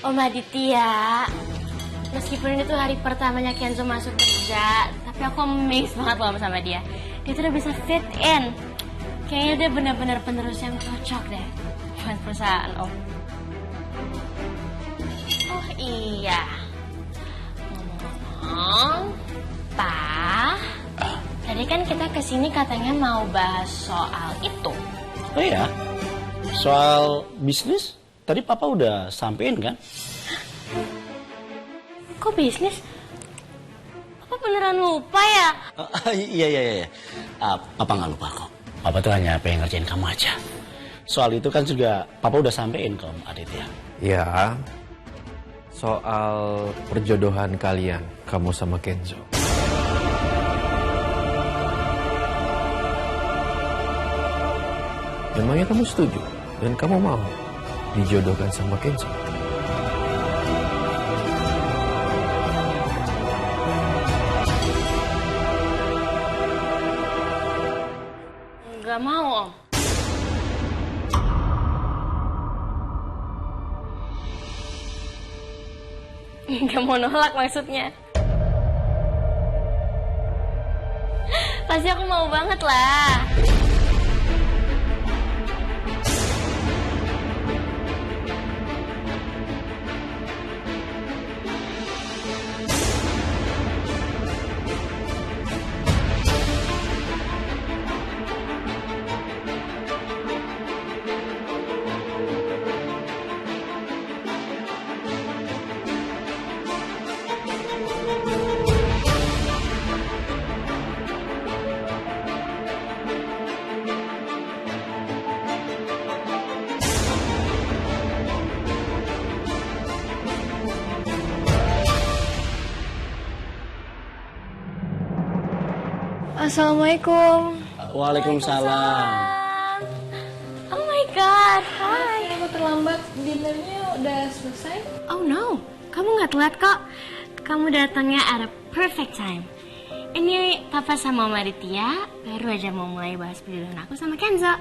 Om Aditya, meskipun itu hari pertamanya Kenzo masuk kerja, tapi aku amazed banget loh sama dia. Dia tuh udah bisa fit in. Kayaknya dia benar-benar penerus yang cocok deh buat perusahaan Om. Oh iya, ngomong-ngomong, Pak, tadi kan kita kesini katanya mau bahas soal itu. Oh iya, soal bisnis tadi Papa udah sampein kan? Kok bisnis? Papa beneran lupa ya? Iya. Papa nggak lupa kok. Papa tuh hanya pengen ngerjain kamu aja. Soal itu kan juga Papa udah sampein ke Om Aditya. Ya, soal perjodohan kalian, kamu sama Kenzo. Memangnya kamu setuju? Dan kamu mau dijodohkan sama Kenzo? Gak mau, Om. Gak mau nolak maksudnya. Pasti aku mau banget lah. Assalamualaikum. Waalaikumsalam. Oh my god, hi. Kamu terlambat, dinnernya udah selesai? Oh no, kamu nggak telat kok. Kamu datangnya at a perfect time. Ini Papa sama Om Aditya baru aja mau mulai bahas perjodohan aku sama Kenzo.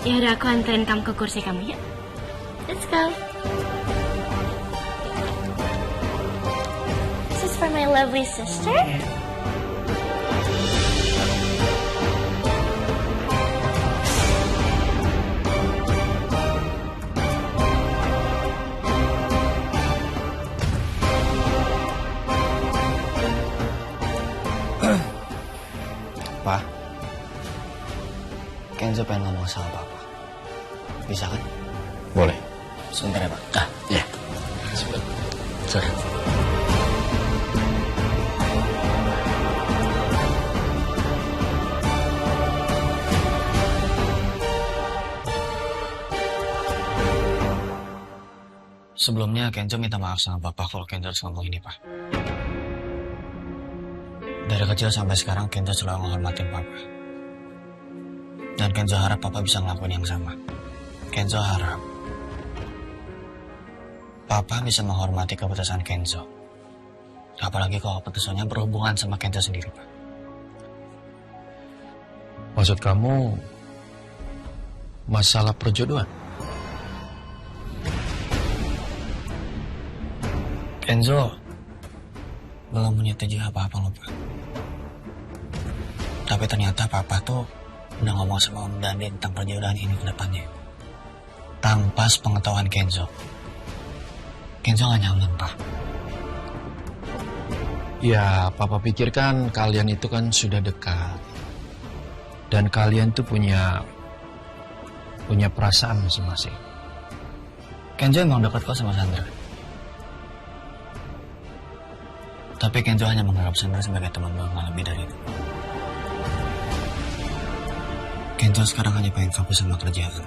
Ya udah, aku anterin kamu ke kursi kamu ya. Let's go. This is for my lovely sister. Pak, Kenzo pengen ngomong sama Papa. Bisa kan? Boleh. Sebentar ya, Pak. Ya. Sorry. Sebelumnya Kenzo minta maaf sama Papa kalau Kenzo harus ngomong ini, Pak. Dari kecil sampai sekarang Kenzo selalu menghormatin Papa. Dan Kenzo harap Papa bisa ngelakuin yang sama. Kenzo harap Papa bisa menghormati keputusan Kenzo. Apalagi kalau keputusannya berhubungan sama Kenzo sendiri, Pak. Maksud kamu masalah perjodohan? Kenzo belum menyetujui apa-apa loh, Pak. Tapi ternyata Papa tuh udah ngomong sama Om Dandi tentang perjodohan ini ke depannya. Tanpa sepengetahuan Kenzo. Kenzo gak nyaman, Pak. Ya, Papa pikir kan kalian itu kan sudah dekat. Dan kalian tuh punya perasaan masing-masing. Kenzo emang dekat kok sama Sandra. Tapi Kenzo hanya menganggap Sandra sebagai teman doang, gak lebih dari itu. Kenzo sekarang hanya pengen fokus sama kerjaan.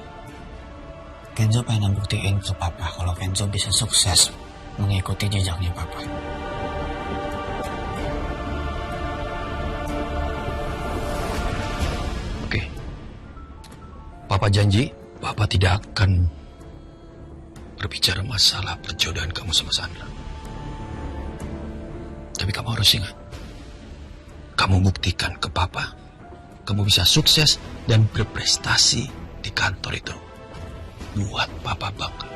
Kenzo pengen buktiin ke Papa kalau Kenzo bisa sukses mengikuti jejaknya Papa. Oke. Papa janji, Papa tidak akan berbicara masalah perjodohan kamu sama Sandra. Tapi kamu harus ingat, kamu buktikan ke papa, kamu bisa sukses dan berprestasi di kantor itu. Buat papa bangga.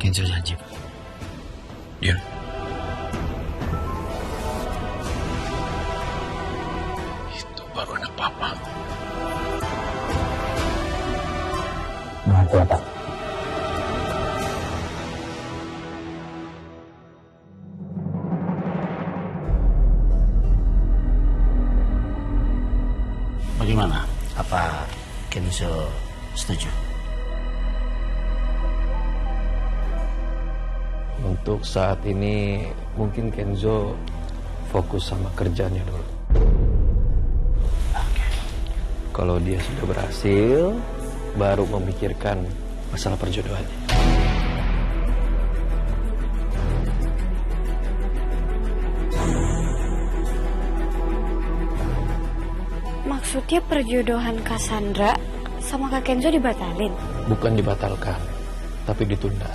Kenzo janji, Pak. Deal. Itu baru anak papa. Mengerti ya, Pak? Bagaimana? Apa Kenzo setuju? Untuk saat ini mungkin Kenzo fokus sama kerjanya dulu. Kalau dia sudah berhasil, baru memikirkan masalah perjodohannya. Maksudnya perjodohan Cassandra sama Kak Kenzo dibatalin? Bukan dibatalkan, tapi ditunda.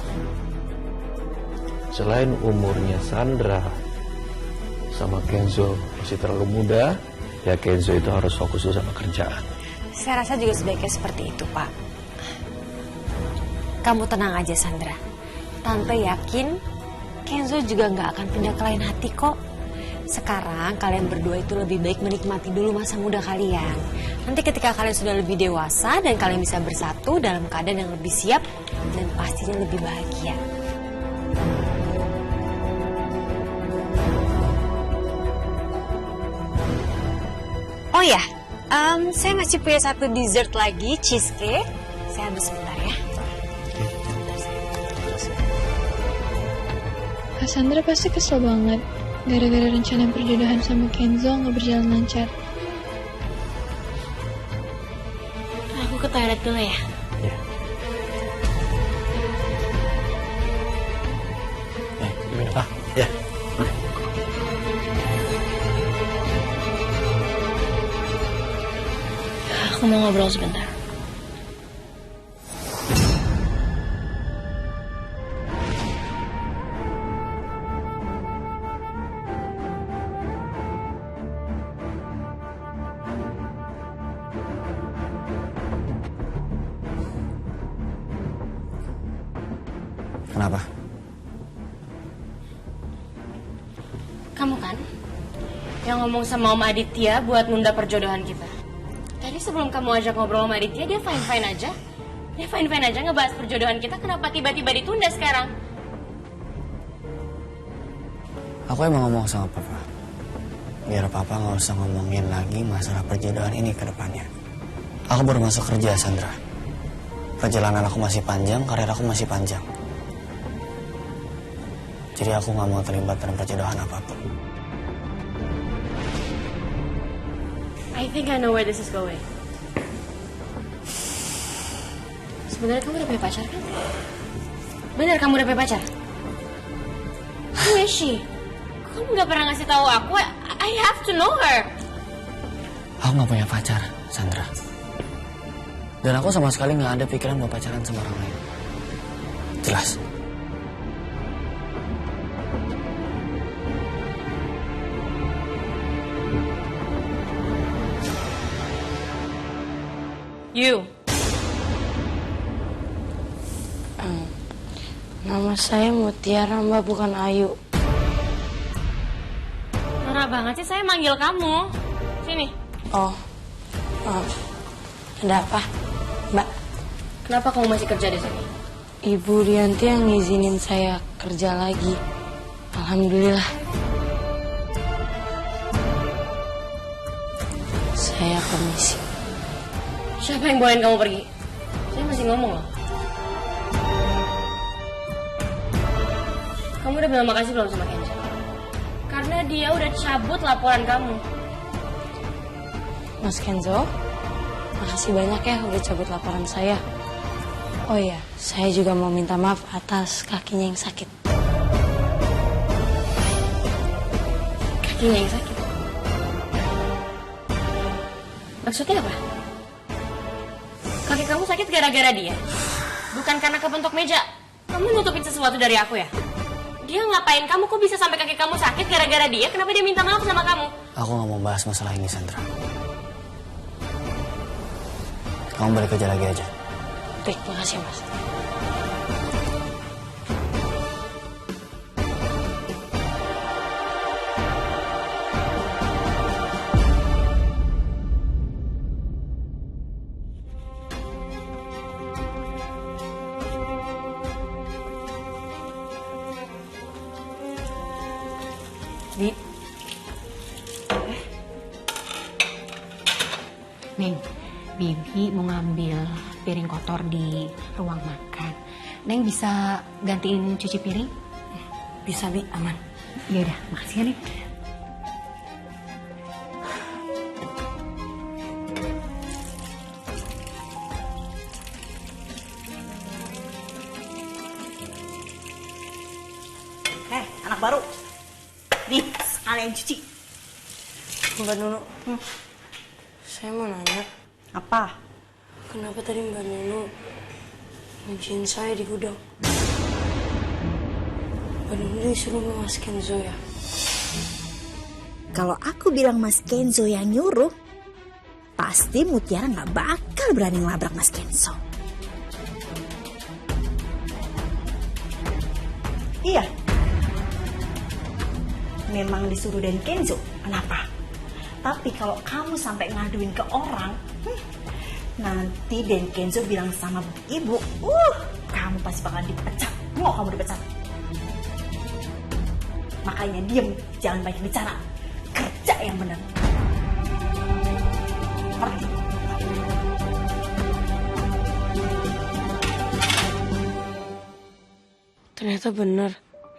Selain umurnya Sandra sama Kenzo masih terlalu muda, ya Kenzo itu harus fokus dulu sama kerjaan. Saya rasa juga sebaiknya seperti itu, Pak. Kamu tenang aja, Sandra. Tante yakin Kenzo juga nggak akan pindah ke lain hati kok. Sekarang kalian berdua itu lebih baik menikmati dulu masa muda kalian. Nanti ketika kalian sudah lebih dewasa dan kalian bisa bersatu dalam keadaan yang lebih siap dan pastinya lebih bahagia. Oh ya, saya masih punya satu dessert lagi, cheesecake. Saya ambil sebentar ya. Cassandra pasti kesel banget gara-gara rencana perjodohan sama Kenzo nggak berjalan lancar. Aku ke toilet dulu ya. Ya. Gimana? Ya. Aku mau ngobrol sebentar. Kenapa? Kamu kan yang ngomong sama Om Aditya buat nunda perjodohan kita. Tadi sebelum kamu ajak ngobrol sama Aditya, dia fine-fine aja. Dia fine-fine aja ngebahas perjodohan kita, kenapa tiba-tiba ditunda sekarang? Aku emang ngomong sama papa. Biar papa nggak usah ngomongin lagi masalah perjodohan ini ke depannya. Aku baru masuk kerja, Sandra. Perjalanan aku masih panjang, karir aku masih panjang. Jadi aku nggak mau terlibat dalam perjodohan apapun. I think I know where this is going. Sebenarnya kamu udah punya pacar kan? Bener, kamu udah punya pacar? Who is she? Kamu nggak pernah ngasih tahu aku. I have to know her. Aku nggak punya pacar, Sandra. Dan aku sama sekali nggak ada pikiran mau pacaran sama orang lain. Jelas. You. Nama saya Mutiara, Mbak, bukan Ayu. Norak banget sih saya manggil kamu. Sini. Oh, ada apa, Mbak? Kenapa kamu masih kerja di sini? Ibu Rianti yang ngizinin saya kerja lagi. Alhamdulillah. Saya permisi. Siapa yang bawain kamu pergi? Saya masih ngomong loh. Kamu udah bilang makasih belum sama Kenzo? Karena dia udah cabut laporan kamu. Mas Kenzo, makasih banyak ya udah cabut laporan saya. Oh iya, saya juga mau minta maaf atas kakinya yang sakit. Kakinya yang sakit? Maksudnya apa? Kaki kamu sakit gara-gara dia? Bukan karena kebentuk meja? Kamu nutupin sesuatu dari aku ya? Dia ngapain kamu? Kok bisa sampai kaki kamu sakit gara-gara dia? Kenapa dia minta maaf sama kamu? Aku nggak mau bahas masalah ini, Sandra. Kamu balik kerja lagi aja. Baik, makasih Mas. Bi. Neng, Bibi mau ngambil piring kotor di ruang makan. Neng bisa gantiin cuci piring? Bisa, Bi, aman. Ya udah, makasih ya, Neng. Anak baru. Nih, sekalian cuci. Mbak Nunu, saya mau nanya, Apa? kenapa tadi Mbak Nunu ngunciin saya di gudang? Mbak Nunu disuruh sama Mas Kenzo ya? Kalau aku bilang Mas Kenzo yang nyuruh, pasti Mutiara nggak bakal berani ngelabrak Mas Kenzo. Iya. Memang disuruh dari Kenzo. Kenapa? Tapi kalau kamu sampai ngaduin ke orang, nanti Den Kenzo bilang sama ibu, kamu pasti bakal dipecat. Mau kamu dipecat? Makanya diem, jangan banyak bicara. Kerja yang benar. Ngerti? Ternyata benar,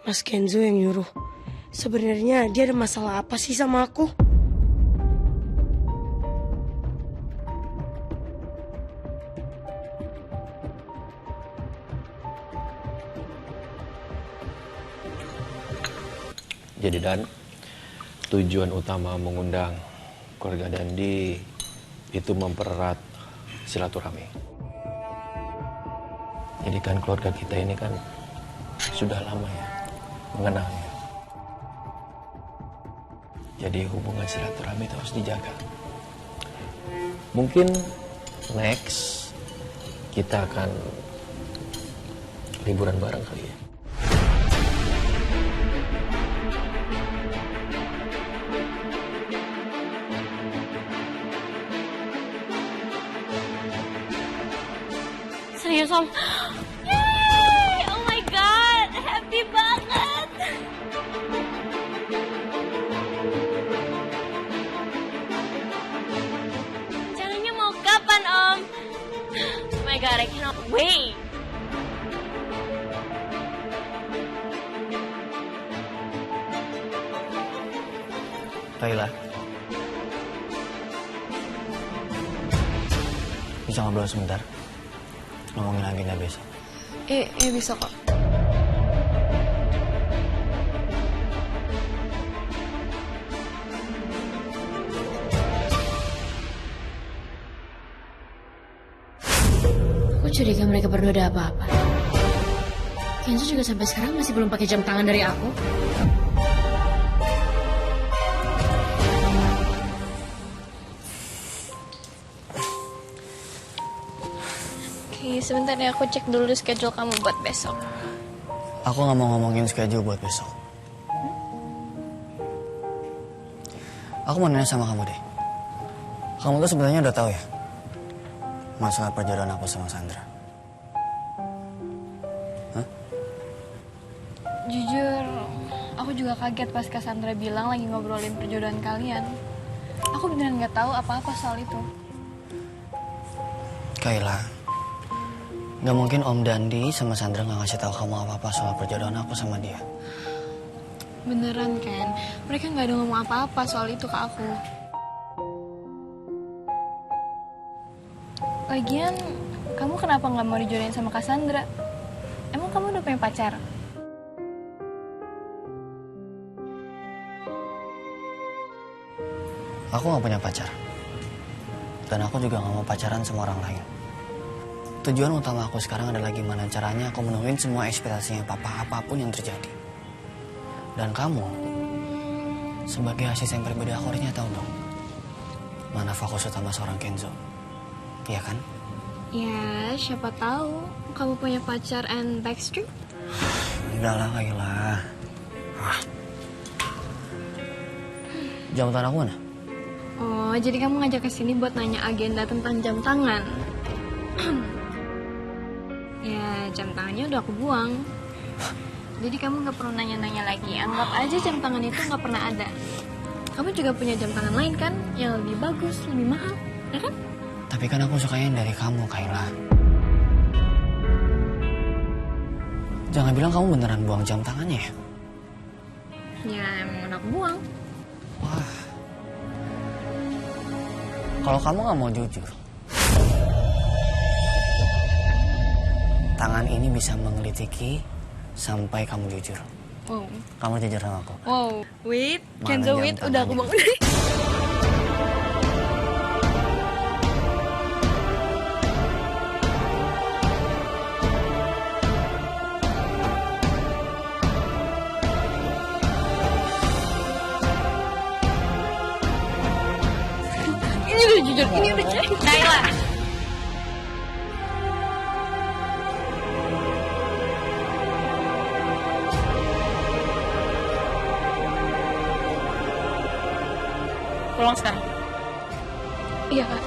Mas Kenzo yang nyuruh. Sebenarnya dia ada masalah apa sih sama aku? Jadi Dan, tujuan utama mengundang keluarga Dandi itu mempererat silaturahmi. Jadi kan keluarga kita ini kan sudah lama ya mengenalnya. Jadi hubungan silaturahmi itu harus dijaga. Mungkin next kita akan liburan bareng kali ya. Serius, Om? Yeay! Oh my God! Happy banget! Rencananya mau kapan, Om? Oh my God, I cannot wait! Kayla. Bisa ngobrol sebentar? Ngomongin agenda besok. Iya bisa kok. Aku curiga mereka berdua ada apa-apa. Kenzo juga sampai sekarang masih belum pakai jam tangan dari aku. Oke, sebentar ya aku cek dulu schedule kamu buat besok. Aku nggak mau ngomongin schedule buat besok. Aku mau nanya sama kamu deh. Kamu tuh sebenarnya udah tahu ya masalah perjodohan aku sama Sandra. Hah? Jujur, aku juga kaget pas Cassandra bilang lagi ngobrolin perjodohan kalian. Aku beneran nggak tahu apa-apa soal itu. Kayla, nggak mungkin Om Dandi sama Sandra nggak ngasih tahu kamu apa-apa soal perjodohan aku sama dia. Beneran kan? Mereka nggak ada ngomong apa-apa soal itu ke aku. Lagian, kamu kenapa nggak mau dijodohin sama Cassandra? Emang kamu udah punya pacar? Aku nggak punya pacar. Dan aku juga nggak mau pacaran sama orang lain. Tujuan utama aku sekarang adalah gimana caranya aku menuhin semua ekspektasinya papa apapun yang terjadi. Dan kamu, sebagai asisten pribadi aku harusnya tahu dong, mana fokus utama seorang Kenzo. Iya kan? Ya, siapa tahu kamu punya pacar and backstreet? Enggak lah, Kayla. Jam tangan aku mana? Oh, jadi kamu ngajak ke sini buat nanya agenda tentang jam tangan. Ya, jam tangannya udah aku buang. Jadi kamu nggak perlu nanya-nanya lagi. Anggap aja jam tangan itu nggak pernah ada. Kamu juga punya jam tangan lain kan, yang lebih bagus, lebih mahal, ya kan? Tapi kan aku sukanya yang dari kamu, Kayla. Jangan bilang kamu beneran buang jam tangannya ya? Ya, emang udah aku buang. Wah. Kalau kamu nggak mau jujur, tangan ini bisa mengelitiki sampai kamu jujur. Wow. Kamu jujur sama aku. Wow, wait, Mana Kenzo jam wait, udah aku tangannya? bangun. Ini udah jujur, ini udah jujur. Naila. Pulang sekarang. Iya, Kak.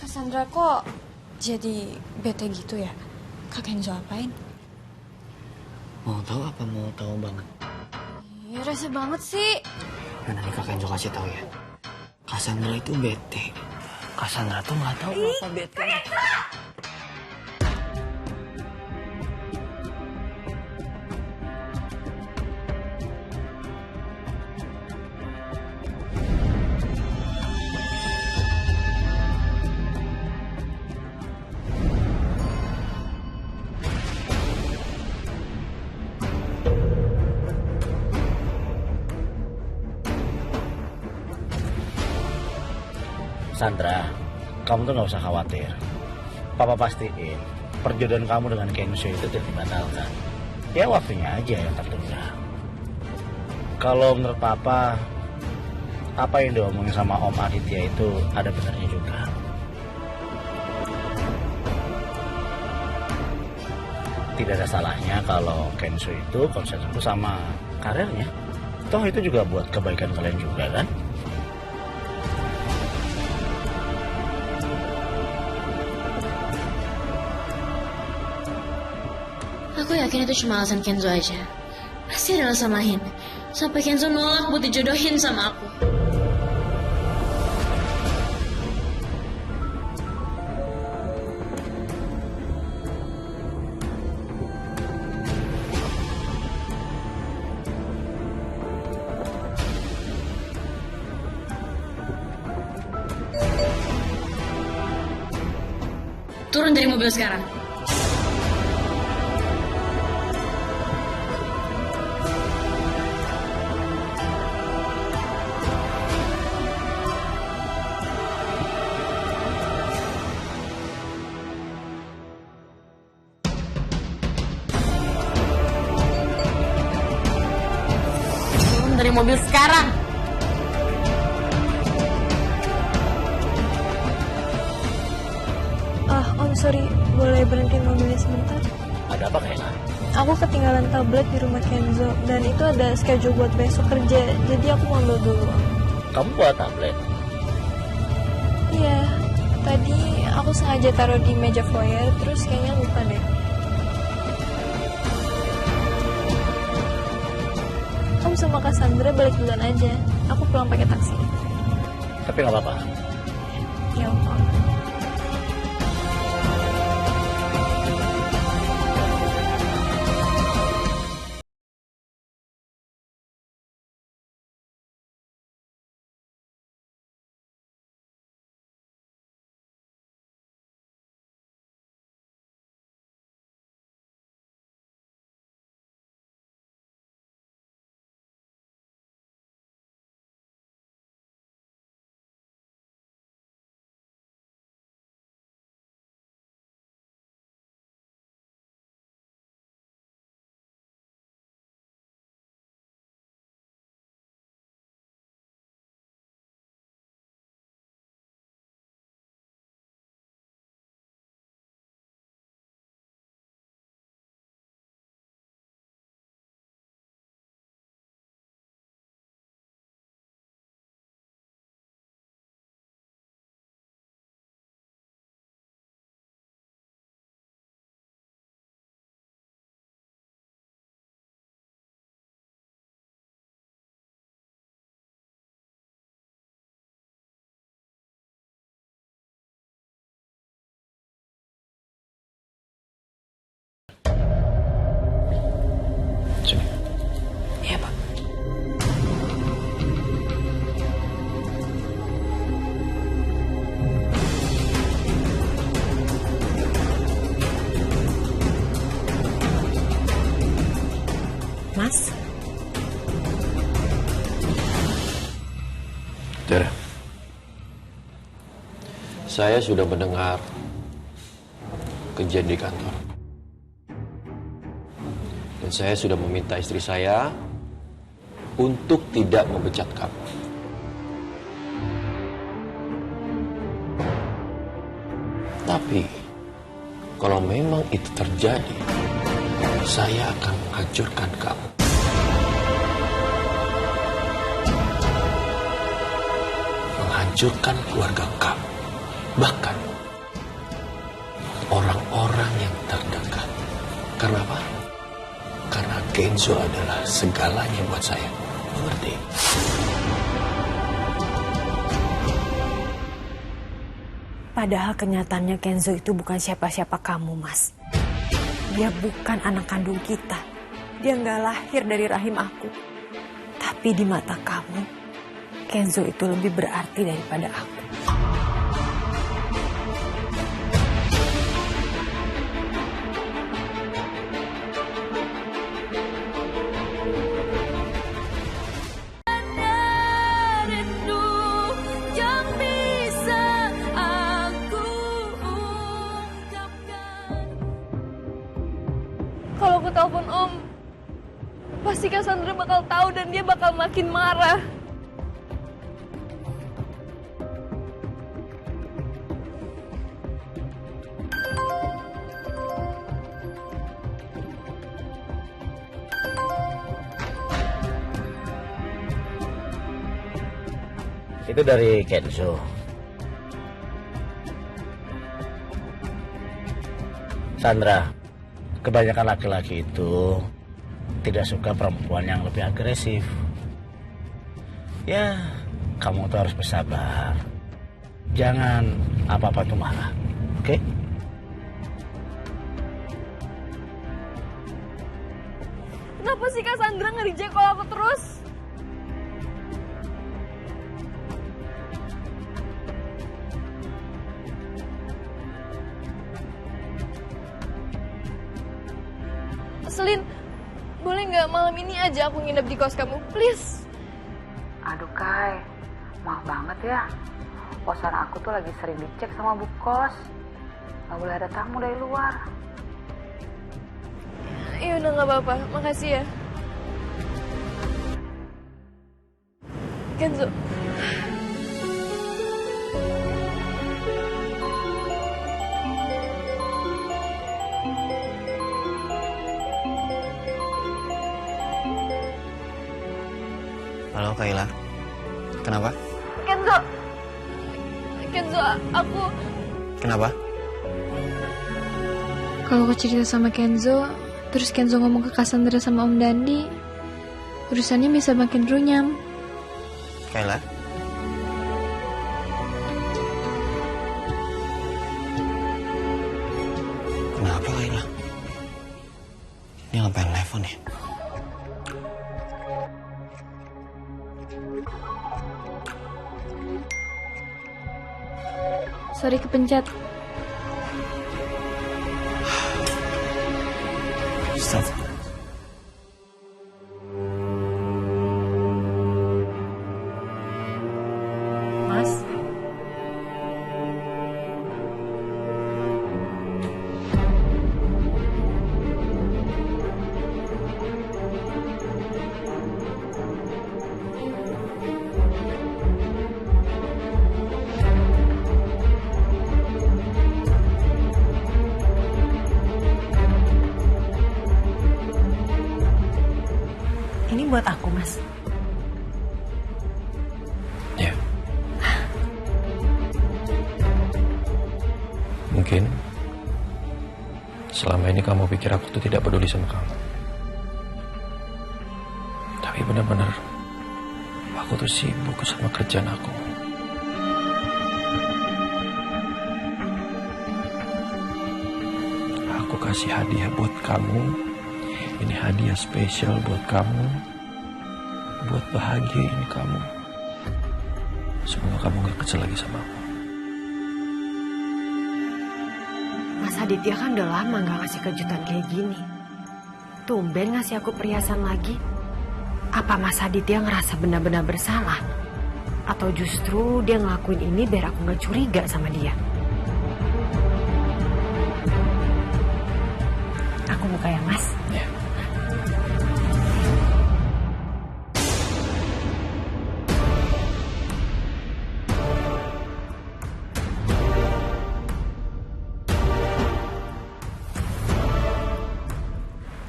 Cassandra kok jadi bete gitu ya? Kak Kenzo apain? Mau tahu apa mau tahu banget? Ya rese banget sih. Nah, nanti Kak Kenzo kasih tahu ya. Cassandra itu bete. Cassandra tuh nggak tahu apa bete. Sandra, kamu tuh nggak usah khawatir. Papa pastiin perjodohan kamu dengan Kenzo itu tidak dibatalkan. Ya waktunya aja yang tertunda. Kalau menurut Papa, apa yang diomongin sama Om Aditya itu ada benarnya juga. Tidak ada salahnya kalau Kenzo itu konsen sama karirnya. Toh itu juga buat kebaikan kalian juga kan? Aku yakin itu cuma alasan Kenzo aja. Pasti ada alasan lain. Sampai Kenzo nolak buat dijodohin sama aku. Turun dari mobil sekarang. Turun dari mobil sekarang. Om sorry, boleh berhentiin mobilnya sebentar? Ada apa Kayla? Aku ketinggalan tablet di rumah Kenzo dan itu ada schedule buat besok kerja, jadi aku mau ambil dulu. Kamu bawa tablet? Iya, tadi aku sengaja taruh di meja foyer, terus kayaknya lupa deh. Om sama Cassandra balik duluan aja. Aku pulang pakai taksi. Tapi nggak apa-apa. Ya Om. Sini. Iya, Pak. Mas, Tera, saya sudah mendengar kejadian di kantor. Dan saya sudah meminta istri saya untuk tidak memecat kamu. Tapi, kalau memang itu terjadi, saya akan menghancurkan kamu. Menghancurkan keluarga kamu. Bahkan, orang-orang yang terdekat. Karena apa? Karena Kenzo adalah segalanya buat saya. Mengerti? padahal kenyataannya Kenzo itu bukan siapa-siapa kamu, Mas. Dia bukan anak kandung kita. Dia nggak lahir dari rahim aku. Tapi di mata kamu, Kenzo itu lebih berarti daripada aku. Kalau aku telepon Om, pasti Cassandra bakal tahu dan dia bakal makin marah. Itu dari Kenzo. Sandra, kebanyakan laki-laki itu tidak suka perempuan yang lebih agresif. Ya, kamu tuh harus bersabar. Jangan apa-apa tuh marah, oke? Kenapa sih Cassandra nge-reject kalau aku terus? Selin, boleh nggak malam ini aja aku nginep di kos kamu, please? Aduh Kai, maaf banget ya. Kosan aku tuh lagi sering dicek sama bu kos. Gak boleh ada tamu dari luar. Iya udah nggak apa-apa, makasih ya. Kenzo. Halo Kayla, kenapa? Kenzo, aku... Kenapa? Kalau aku cerita sama Kenzo, terus Kenzo ngomong ke Cassandra sama Om Dandi, urusannya bisa makin runyam. Kayla? Kenapa Kayla? Dia ngapain telepon ya? Sorry kepencet. Stop. Mas, ini buat aku, Mas. Ya. Mungkin selama ini kamu pikir aku tuh tidak peduli sama kamu. Tapi benar-benar aku tuh sibuk sama kerjaan aku. Aku kasih hadiah buat kamu. Ini hadiah spesial buat kamu. Buat bahagiain kamu. Semoga kamu gak kesel lagi sama aku. Mas Aditya kan udah lama gak ngasih kejutan kayak gini. Tumben ngasih aku perhiasan lagi. Apa Mas Aditya ngerasa benar-benar bersalah? Atau justru dia ngelakuin ini biar aku gak curiga sama dia? Aku buka ya, Mas. Ya.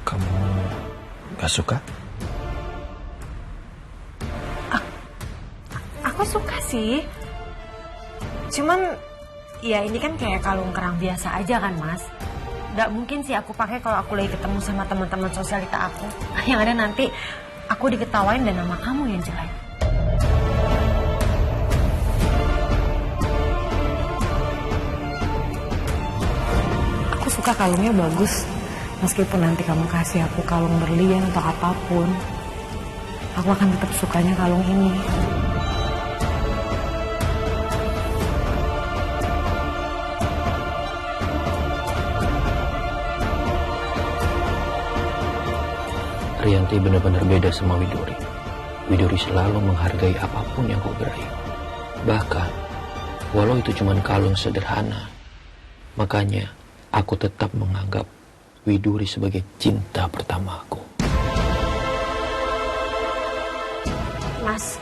Kamu gak suka? Aku suka sih. Cuman ya ini kan kayak kalung kerang biasa aja kan, Mas. Gak mungkin sih aku pakai kalau aku lagi ketemu sama teman-teman sosialita aku. Yang ada nanti aku diketawain dan nama kamu yang jelek. Aku suka kalungnya bagus. Meskipun nanti kamu kasih aku kalung berlian atau apapun, aku akan tetap sukanya kalung ini. Rianti benar-benar beda sama Widuri. Widuri selalu menghargai apapun yang kau beri. Bahkan, walau itu cuma kalung sederhana, makanya aku tetap menganggap Widuri sebagai cinta pertamaku. Mas,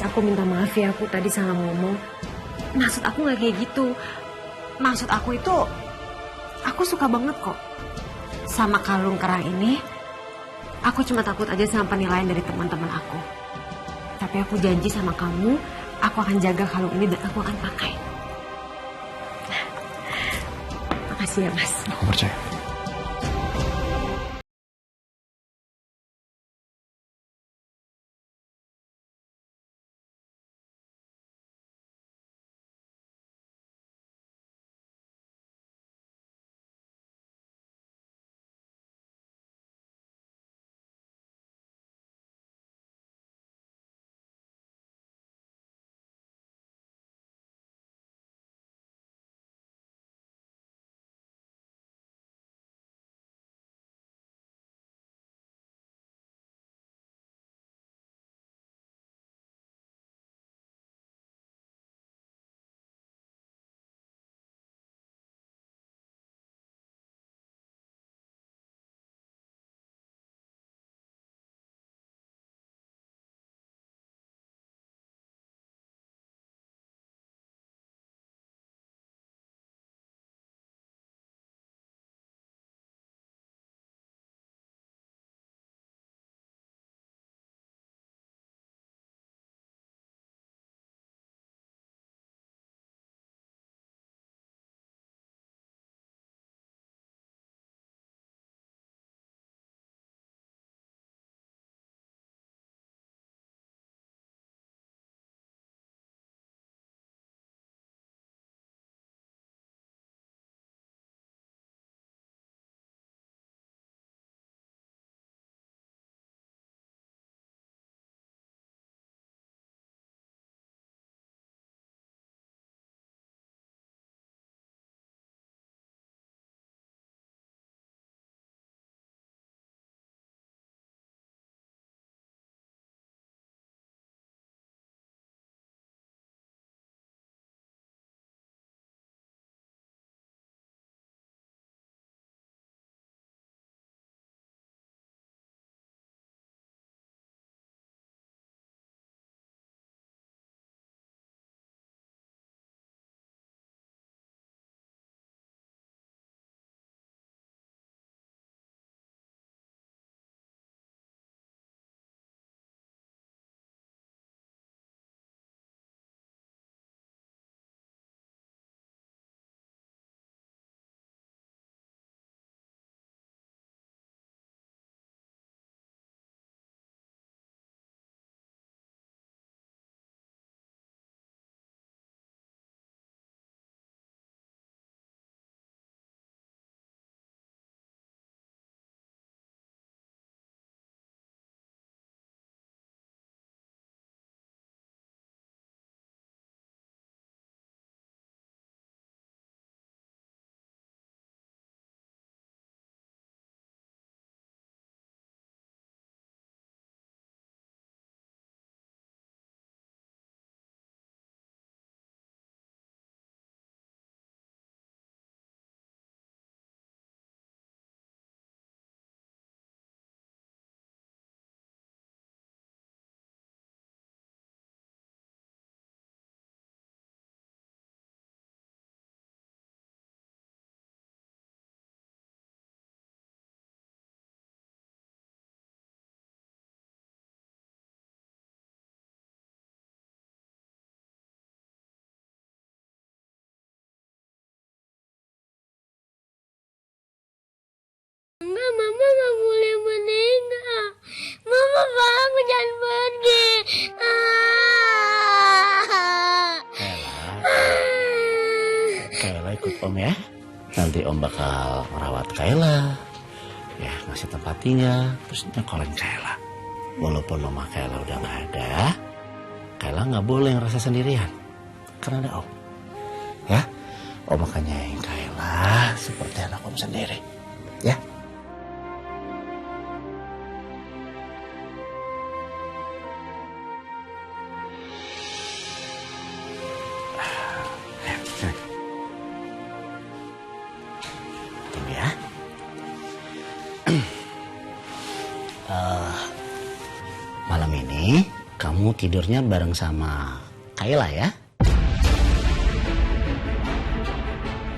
aku minta maaf ya, aku tadi salah ngomong. Maksud aku nggak kayak gitu. Maksud aku itu, aku suka banget kok sama kalung kerang ini. Aku cuma takut aja sama penilaian dari teman-teman aku. Tapi aku janji sama kamu, aku akan jaga kalung ini dan aku akan pakai. Makasih ya, Mas. Aku percaya. Mama nggak boleh meninggal. Mama aku jangan pergi. Kayla ikut Om ya. Nanti Om bakal merawat Kayla. Ya, ngasih tempat tinggal, terus nyekolin Kayla. Walaupun mama Kayla udah nggak ada, Kayla nggak boleh ngerasa sendirian. Karena ada Om. Ya, Om akan nyayain Kayla seperti anak Om sendiri. Ya. Tunggu ya. Malam ini kamu tidurnya bareng sama Kayla ya?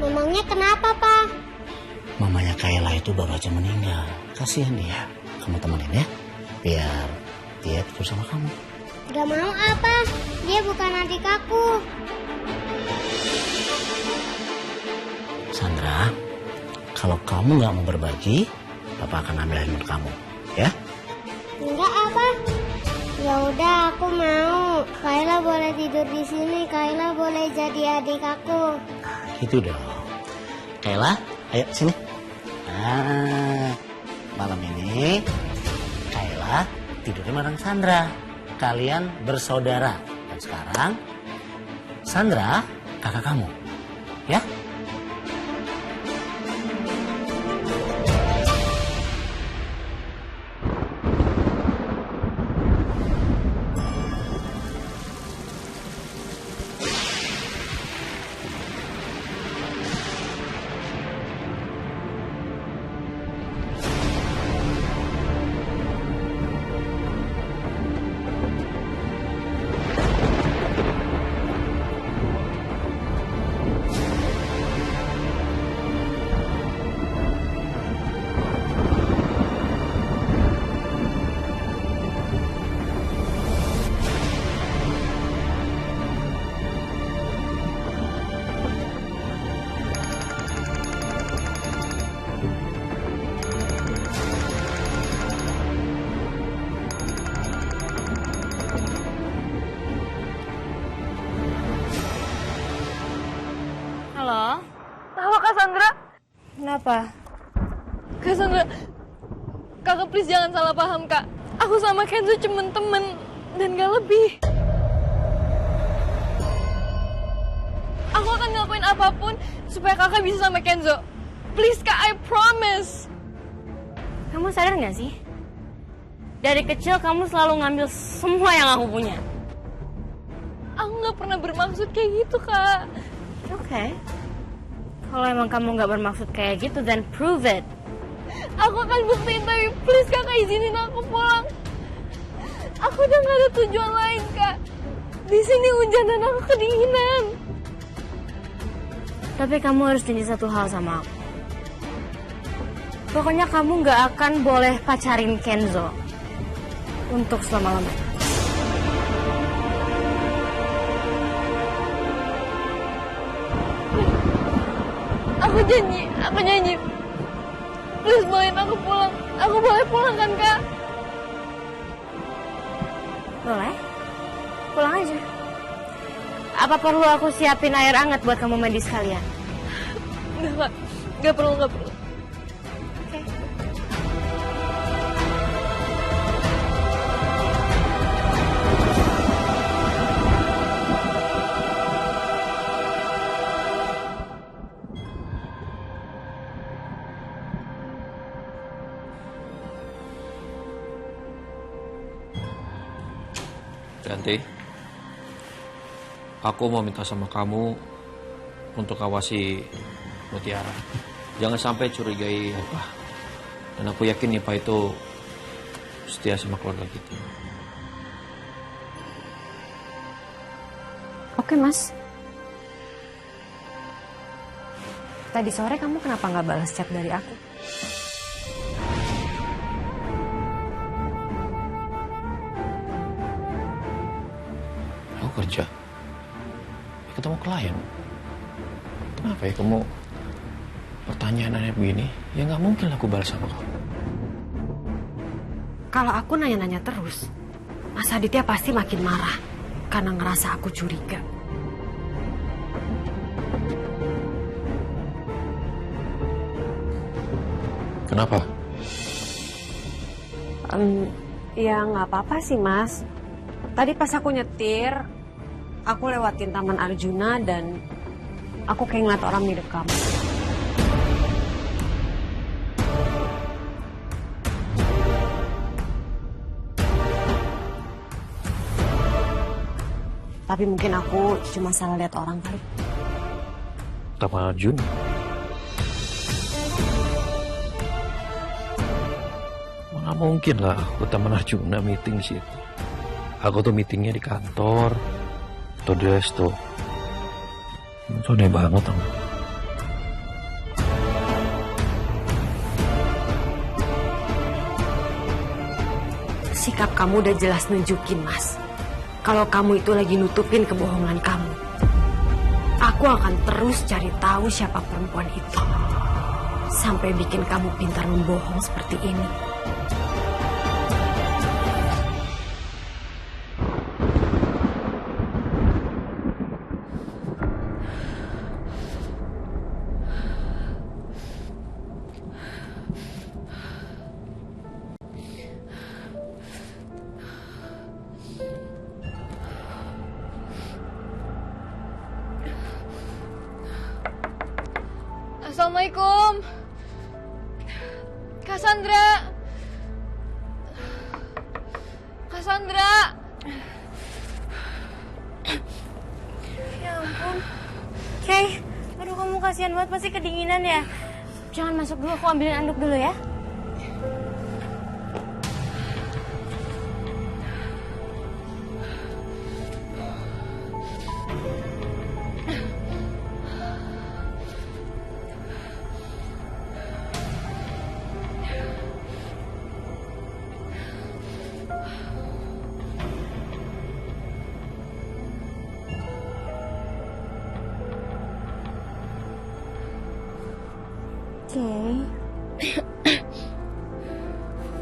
Mamanya kenapa, Pak? Mamanya Kayla itu baru aja meninggal. Kasihan dia. Kamu temenin ya, biar dia tidur sama kamu. Gak mau apa? Dia bukan adik aku. Sandra, kalau kamu nggak mau berbagi, Papa akan ambil handphone kamu, ya? Enggak apa? Ya udah, aku mau. Kayla boleh tidur di sini. Kayla boleh jadi adik aku. Itu dong. Kayla, ayo sini. Nah, malam ini Kayla tidurnya bareng Sandra. Kalian bersaudara. Dan sekarang Sandra kakak kamu, ya? Halo? Halo Kak Sandra. Kenapa? Kak Sandra, kakak please jangan salah paham kak. Aku sama Kenzo cuma temen dan gak lebih. Aku akan ngelakuin apapun supaya kakak bisa sama Kenzo. Please kak, I promise. Kamu sadar gak sih? Dari kecil kamu selalu ngambil semua yang aku punya. Aku gak pernah bermaksud kayak gitu kak. Oke. Kalau emang kamu nggak bermaksud kayak gitu, then prove it. Aku akan buktiin, tapi please kakak izinin aku pulang. Aku udah gak ada tujuan lain kak. Di sini hujan dan aku kedinginan. Tapi kamu harus janji satu hal sama aku. Pokoknya kamu nggak akan boleh pacarin Kenzo untuk selama-lamanya. Aku janji. Please bolehin aku pulang. Aku boleh pulang kan kak? Boleh? Pulang aja. Apa perlu aku siapin air hangat buat kamu mandi sekalian? Enggak kak, gak perlu. Oke. Yanti, aku mau minta sama kamu untuk awasi Mutiara. Jangan sampai curigai Ipa. Dan aku yakin Ipa itu setia sama keluarga kita. Oke, Mas. Tadi sore kamu kenapa nggak balas chat dari aku? Aku kerja. Ketemu klien. Kenapa ya kamu pertanyaannya begini? Ya nggak mungkin aku balas sama kamu. Kalau aku nanya-nanya terus, Mas Aditya pasti makin marah karena ngerasa aku curiga. Kenapa? Ya nggak apa-apa sih Mas. Tadi pas aku nyetir, aku lewatin Taman Arjuna dan aku kayak ngeliat orang mirip kamu. Tapi mungkin aku cuma salah lihat orang kali. Taman Arjun. Mana mungkin lah aku Taman Arjuna meeting di situ. Aku tuh meetingnya di kantor. Atau di resto. Itu aneh banget dong. Sikap kamu udah jelas nunjukin Mas. Kalau kamu itu lagi nutupin kebohongan kamu. Aku akan terus cari tahu siapa perempuan itu. Sampai bikin kamu pintar membohong seperti ini. Assalamualaikum. Cassandra. Cassandra. Ya ampun. Kay, aduh kamu kasihan banget, pasti kedinginan ya. Jangan masuk dulu, aku ambilin anduk dulu ya.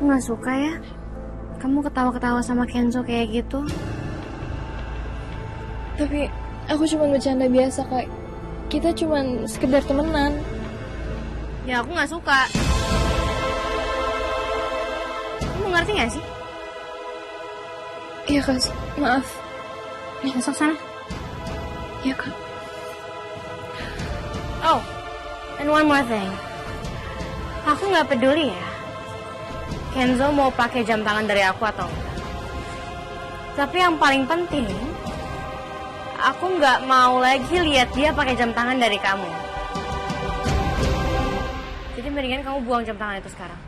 Aku gak suka ya kamu ketawa-ketawa sama Kenzo kayak gitu. Tapi aku cuma bercanda biasa, Kak. Kita cuma sekedar temenan. Ya aku gak suka. Kamu ngerti gak sih? Iya, Kak. Maaf. Masuk sana. Iya, Kak. Oh, and one more thing. Aku nggak peduli ya, Kenzo mau pakai jam tangan dari aku atau enggak. Tapi yang paling penting, aku nggak mau lagi lihat dia pakai jam tangan dari kamu. Jadi mendingan kamu buang jam tangan itu sekarang.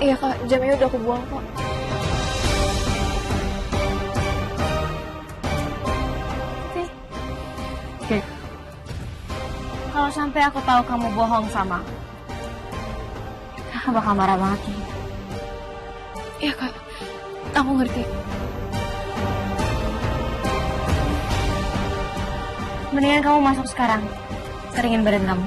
Iya, Kak. Jamnya udah aku buang kok. Oke. Kalau sampai aku tahu kamu bohong sama aku, Kakak bakal marah banget nih. Iya, Kak. Aku ngerti. Mendingan kamu masuk sekarang. Keringin badan kamu.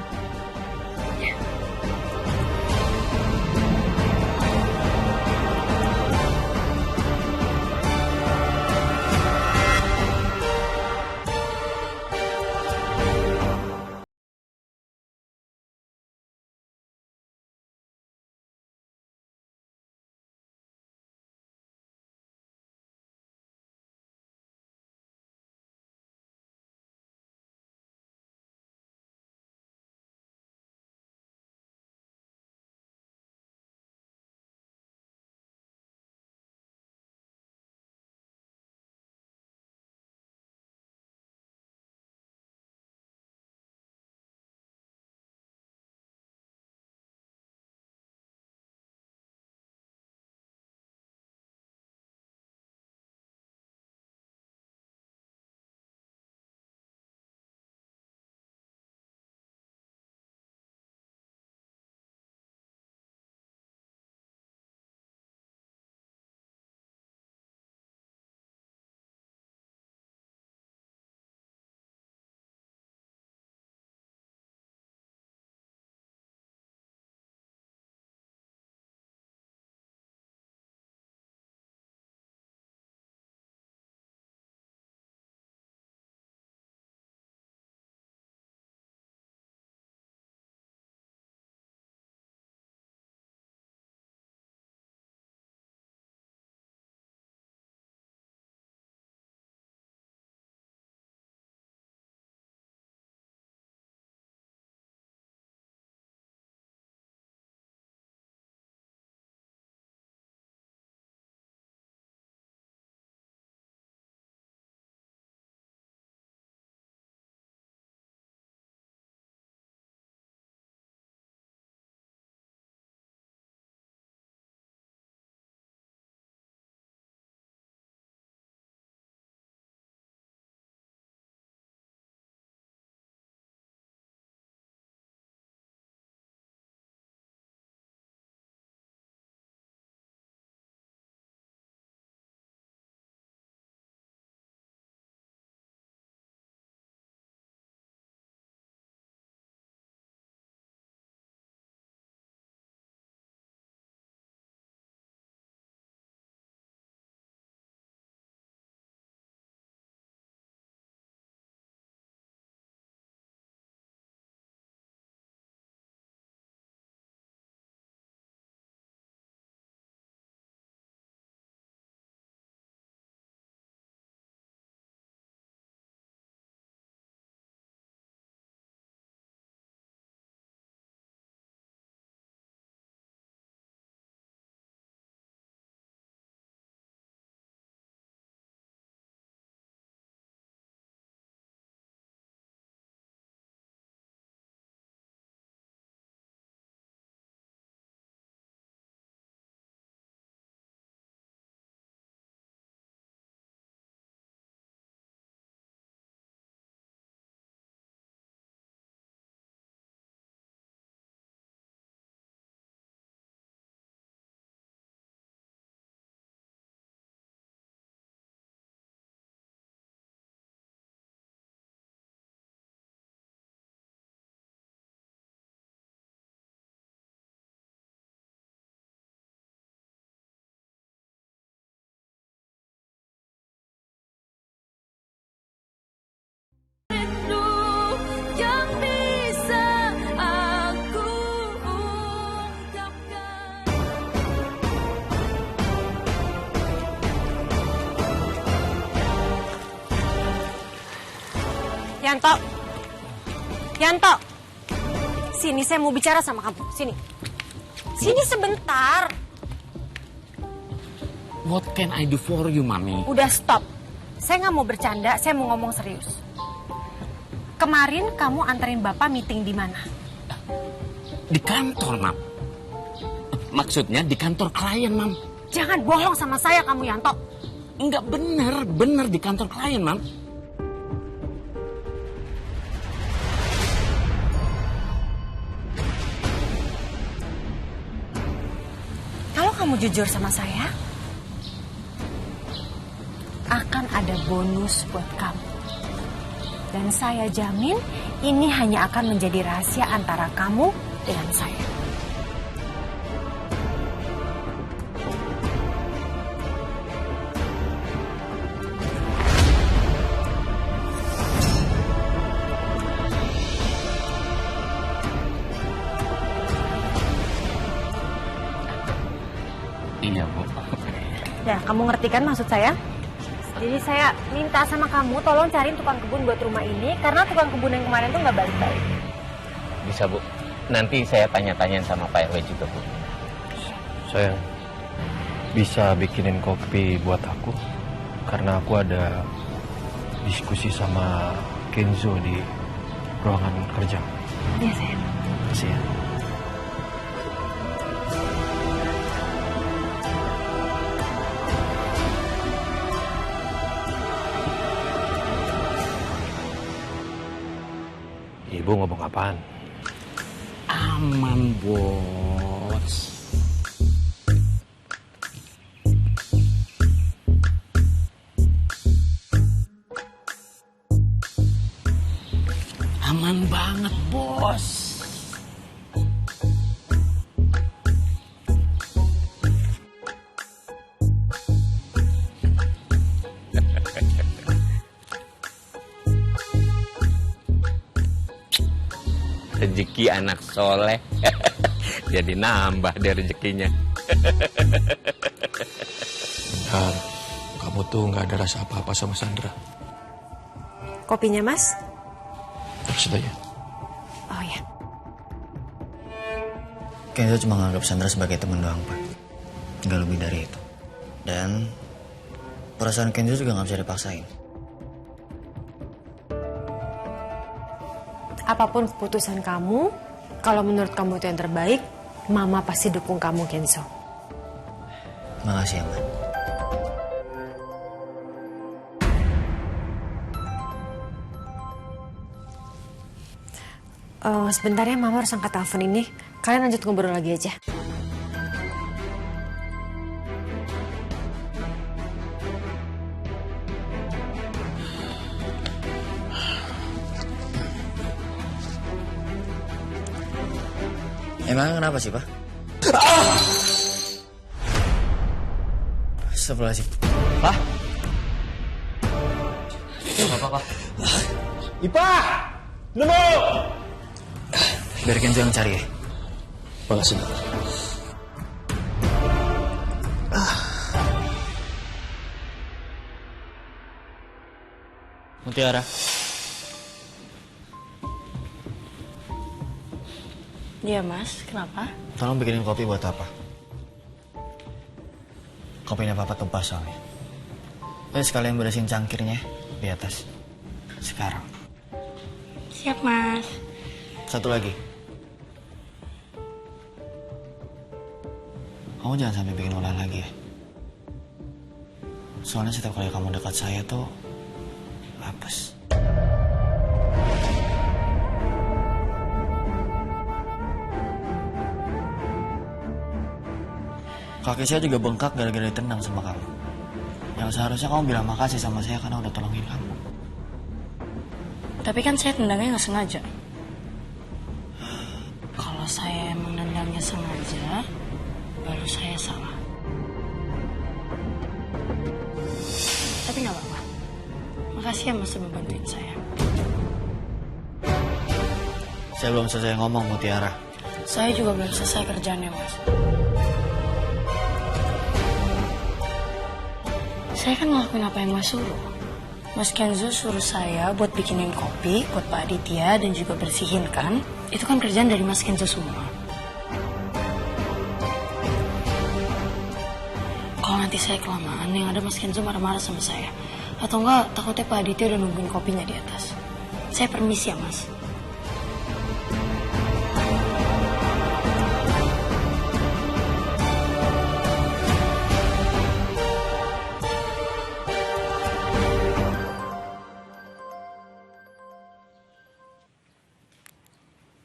Yanto. Yanto. Sini, saya mau bicara sama kamu. Sini. Sini sebentar. What can I do for you, Mami? Udah stop. Saya nggak mau bercanda, saya mau ngomong serius. Kemarin kamu anterin Bapak meeting di mana? Di kantor, Mam. Maksudnya di kantor klien, Mam. Jangan bohong sama saya kamu, Yanto. Enggak bener di kantor klien, Mam. Kalau kamu jujur sama saya, akan ada bonus buat kamu. Dan saya jamin ini hanya akan menjadi rahasia antara kamu dengan saya. Iya, Bu. Ya, kamu ngerti kan maksud saya? Jadi saya minta sama kamu tolong cariin tukang kebun buat rumah ini karena tukang kebun yang kemarin tuh nggak balik-balik. Bisa, Bu. Nanti saya tanya-tanyain sama Pak RW juga, Bu. Sayang, bisa bikinin kopi buat aku? Karena aku ada diskusi sama Kenzo di ruangan kerja. Iya, sayang. Terima kasih ya. Ibu ngomong apaan? Aman, Bos. Aman banget, Bos. Rezeki anak soleh. Jadi nambah deh rezekinya. Benar, kamu tuh nggak ada rasa apa-apa sama Sandra. Kopinya, Mas? Maksud aja. Oh ya. Kenzo cuma nganggap Sandra sebagai teman doang, Pak. Nggak lebih dari itu. Dan perasaan Kenzo juga nggak bisa dipaksain. Apapun keputusan kamu, kalau menurut kamu itu yang terbaik, Mama pasti dukung kamu, Kenzo. Makasih ya, Ma. Sebentar ya, Mama harus angkat telepon ini. Kalian lanjut ngobrol lagi aja. Emang kenapa sih, Pak? Astagfirullahaladzim. Pak? Gak apa-apa. Ipa! Nemu! Biar Kenzo yang cari ya. Makasih. Mutiara. Iya, Mas. Kenapa? Tolong bikinin kopi buat apa? Kopinya Papa tumpah soalnya. Terus sekalian beresin cangkirnya di atas. Sekarang. Siap, Mas. Satu lagi. Kamu jangan sampai bikin ulah lagi ya. Soalnya setiap kali kamu dekat saya tuh apes. Kaki saya juga bengkak gara-gara ditendang sama kamu. Yang seharusnya kamu bilang makasih sama saya karena udah tolongin kamu. Tapi kan saya tendangnya nggak sengaja. Kalau saya emang nendangnya sengaja, baru saya salah. Tapi nggak apa-apa. Makasih ya, Mas, sudah bantuin saya. Saya belum selesai ngomong, Mutiara. Saya juga belum selesai kerjaannya, Mas. Saya kan ngelakuin apa yang Mas suruh. Mas Kenzo suruh saya buat bikinin kopi buat Pak Aditya dan juga bersihin kan. Itu kan kerjaan dari Mas Kenzo semua. Kalau nanti saya kelamaan, yang ada Mas Kenzo marah-marah sama saya. Atau enggak, takutnya Pak Aditya udah nungguin kopinya di atas. Saya permisi ya, Mas.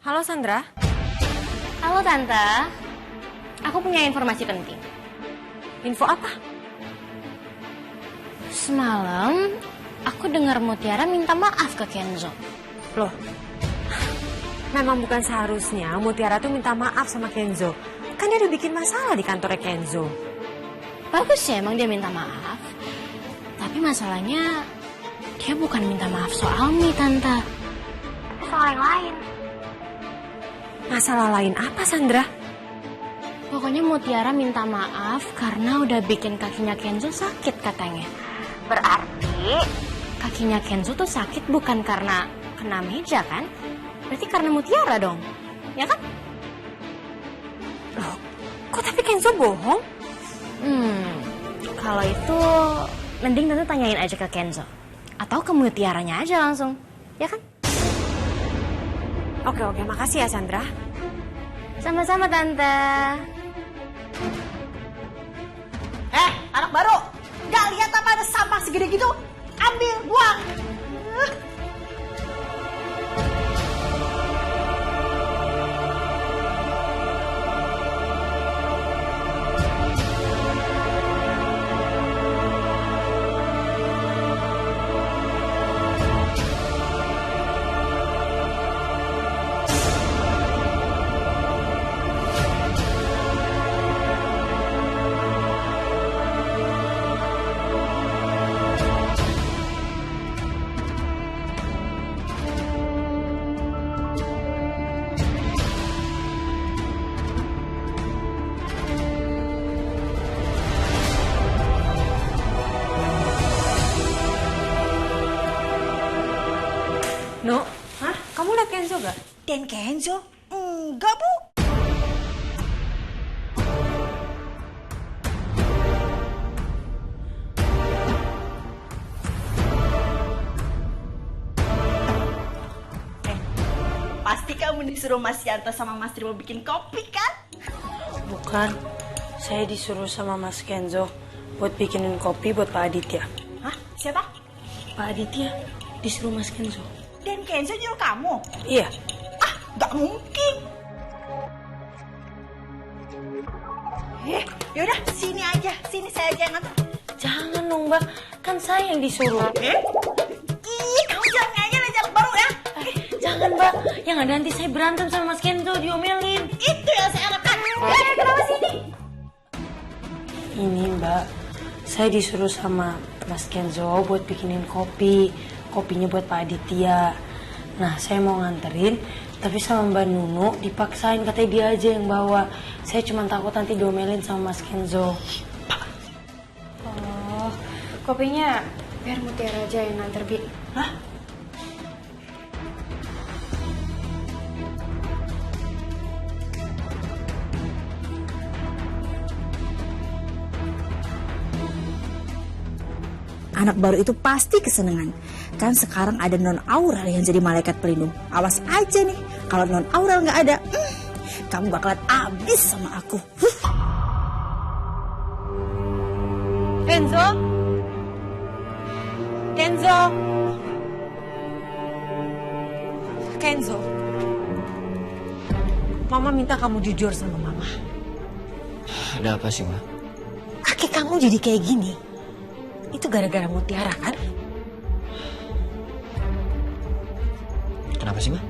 Halo Sandra. Halo Tante, aku punya informasi penting. Info apa? Semalam, aku dengar Mutiara minta maaf ke Kenzo. Loh, memang bukan seharusnya Mutiara tuh minta maaf sama Kenzo. Kan dia udah bikin masalah di kantornya Kenzo. Bagus ya emang dia minta maaf. Tapi masalahnya, dia bukan minta maaf soal Mi, Tante. Soal yang lain. Masalah lain apa, Sandra? Pokoknya Mutiara minta maaf karena udah bikin kakinya Kenzo sakit katanya. Berarti kakinya Kenzo tuh sakit bukan karena kena meja kan? Berarti karena Mutiara dong, ya kan? Loh, kok tapi Kenzo bohong? Kalau itu mending Tante tanyain aja ke Kenzo. Atau ke Mutiaranya aja langsung, ya kan? Oke, makasih ya Sandra. Sama-sama Tante. Anak baru, gak lihat apa ada sampah segede gitu? Ambil, buang. No, kamu lihat Kenzo gak? Dan Kenzo? Enggak, Bu. Pasti kamu disuruh Mas Yanto sama Mas Rimo bikin kopi, kan? Bukan, saya disuruh sama Mas Kenzo buat bikinin kopi buat Pak Aditya. Hah? Siapa? Pak Aditya disuruh Mas Kenzo. Dan Kenzo nyuruh kamu? Iya. Gak mungkin. Yaudah, sini aja. Sini saya aja yang nganter. Jangan dong, Mbak. Kan saya yang disuruh. Ih, kamu jangan ngajak aja baru ya. Jangan, Mbak. Yang ada nanti saya berantem sama Mas Kenzo, diomelin. Itu yang saya harapkan. Kenapa sini? Ini, Mbak. Saya disuruh sama Mas Kenzo buat bikinin kopi. Kopinya buat Pak Aditya. Nah, saya mau nganterin, tapi sama Mbak Nunu dipaksain katanya dia aja yang bawa. Saya cuma takut nanti diomelin sama Mas Kenzo. Oh, kopinya biar Mutiara aja yang nganter, Bi. Hah? Anak baru itu pasti kesenangan. Kan sekarang ada Non Aurel yang jadi malaikat pelindung. Awas aja nih, kalau Non Aurel nggak ada, kamu bakalan abis sama aku. Kenzo? Kenzo? Kenzo? Mama minta kamu jujur sama Mama. Ada apa sih, Ma? Kaki kamu jadi kayak gini. Itu gara-gara Mutiara kan? Kenapa sih, Ma?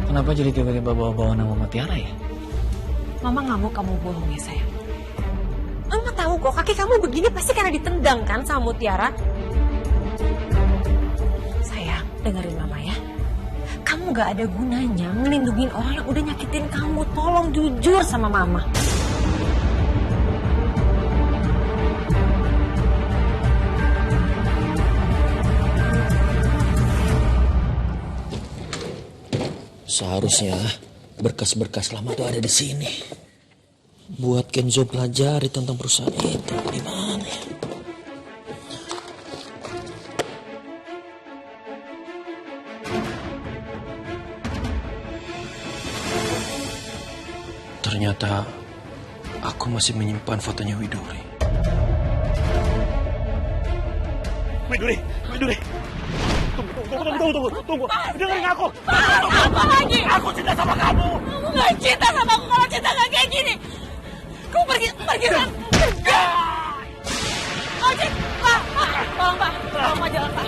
Kenapa jadi tiba-tiba bawa-bawa nama Mutiara ya? Mama nggak mau kamu bohong ya sayang. Mama tahu kok kaki kamu begini pasti karena ditendang kan sama Mutiara. Sayang, dengerin Mama ya. Kamu gak ada gunanya melindungi orang yang udah nyakitin kamu. Tolong jujur sama Mama. Seharusnya berkas-berkas lama tuh ada di sini. Buat Kenzo pelajari tentang perusahaan itu. Di mana ya? Ternyata aku masih menyimpan fotonya Widuri. Widuri. Tunggu. Dengerin aku. Apa lagi? Aku cinta sama kamu. Kamu gak cinta sama aku. Kalau cinta gak kayak gini. Kamu pergi kan? Ojek, Pak. Tolong, Pak. Tolong, Pak, jalan, Pak.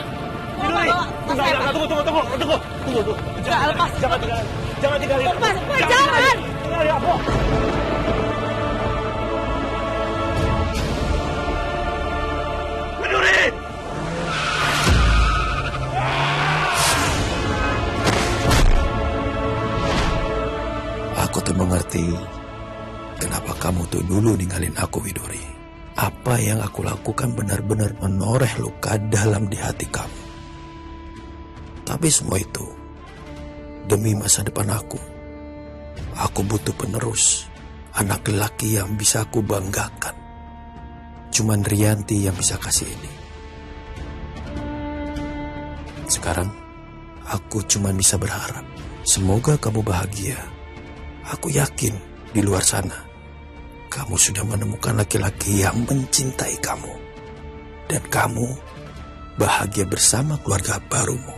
Widuri. Tunggu. Jangan lepas. Jangan tinggalin. Lepas, Pak, jangan. Tinggalin aku. Widuri. Aku tuh mengerti kenapa kamu tuh dulu ninggalin aku, Widuri. Apa yang aku lakukan benar-benar menoreh luka dalam di hati kamu. Tapi semua itu demi masa depan aku. Aku butuh penerus, anak lelaki yang bisa aku banggakan. Cuman Rianti yang bisa kasih ini. Sekarang aku cuman bisa berharap semoga kamu bahagia. Aku yakin di luar sana kamu sudah menemukan laki-laki yang mencintai kamu. Dan kamu bahagia bersama keluarga barumu.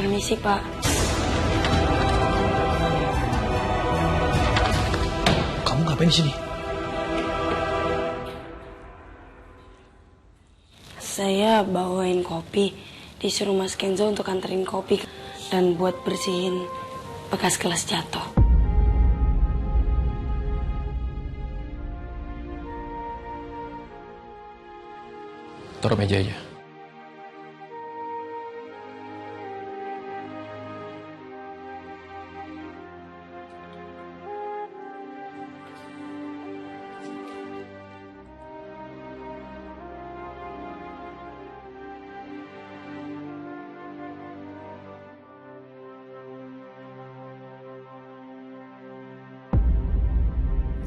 Permisi, Pak. Kamu ngapain di sini? Saya bawain kopi. Disuruh Mas Kenzo untuk anterin kopi dan buat bersihin bekas gelas jatuh. Taruh meja aja.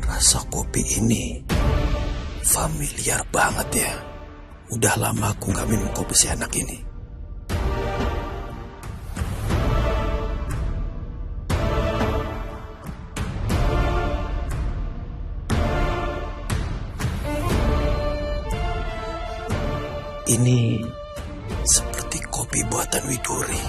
Rasa kopi ini familiar banget ya. Udah lama aku gak minum kopi si anak ini. Ini seperti kopi buatan Widuri.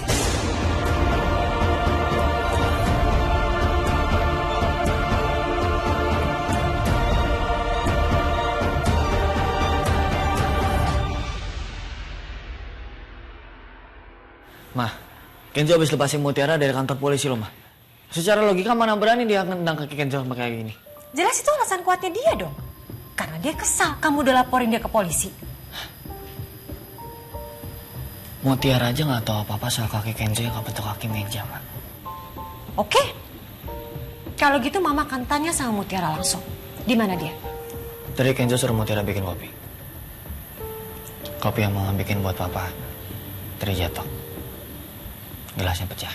Mah, Kenzo habis lepasin Mutiara dari kantor polisi loh, Mah. Secara logika mana berani dia nendang kaki Kenzo sama kayak gini? Jelas itu alasan kuatnya dia dong. Karena dia kesal kamu udah laporin dia ke polisi. Mutiara aja nggak tahu apa-apa soal kaki Kenzo yang kebentuk kaki meja, Mah. Oke. Kalau gitu Mama akan tanya sama Mutiara langsung. Di mana dia? Tadi Kenzo suruh Mutiara bikin kopi. Kopi yang mama bikin buat papa terjatuh. Gelasnya pecah.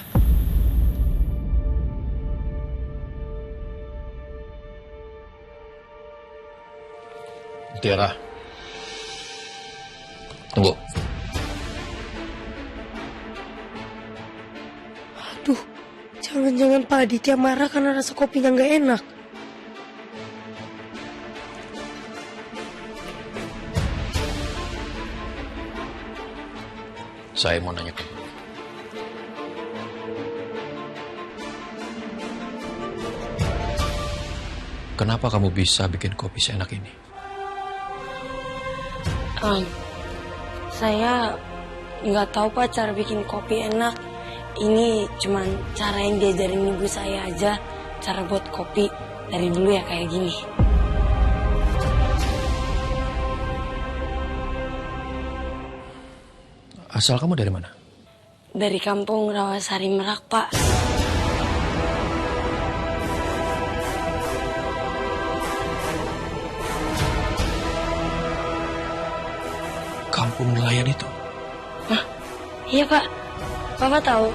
Tiara. Tunggu. Aduh, jangan-jangan Pak Aditya marah karena rasa kopinya nggak enak. Saya mau nanya kamu. Kenapa kamu bisa bikin kopi seenak ini? Saya nggak tahu Pak cara bikin kopi enak. Ini cuman cara yang diajarin ibu saya aja. Cara buat kopi dari dulu ya kayak gini. Asal kamu dari mana? Dari kampung Rawasari Merak, Pak. Kampung nelayan itu? Hah? Iya, Pak. Papa tahu.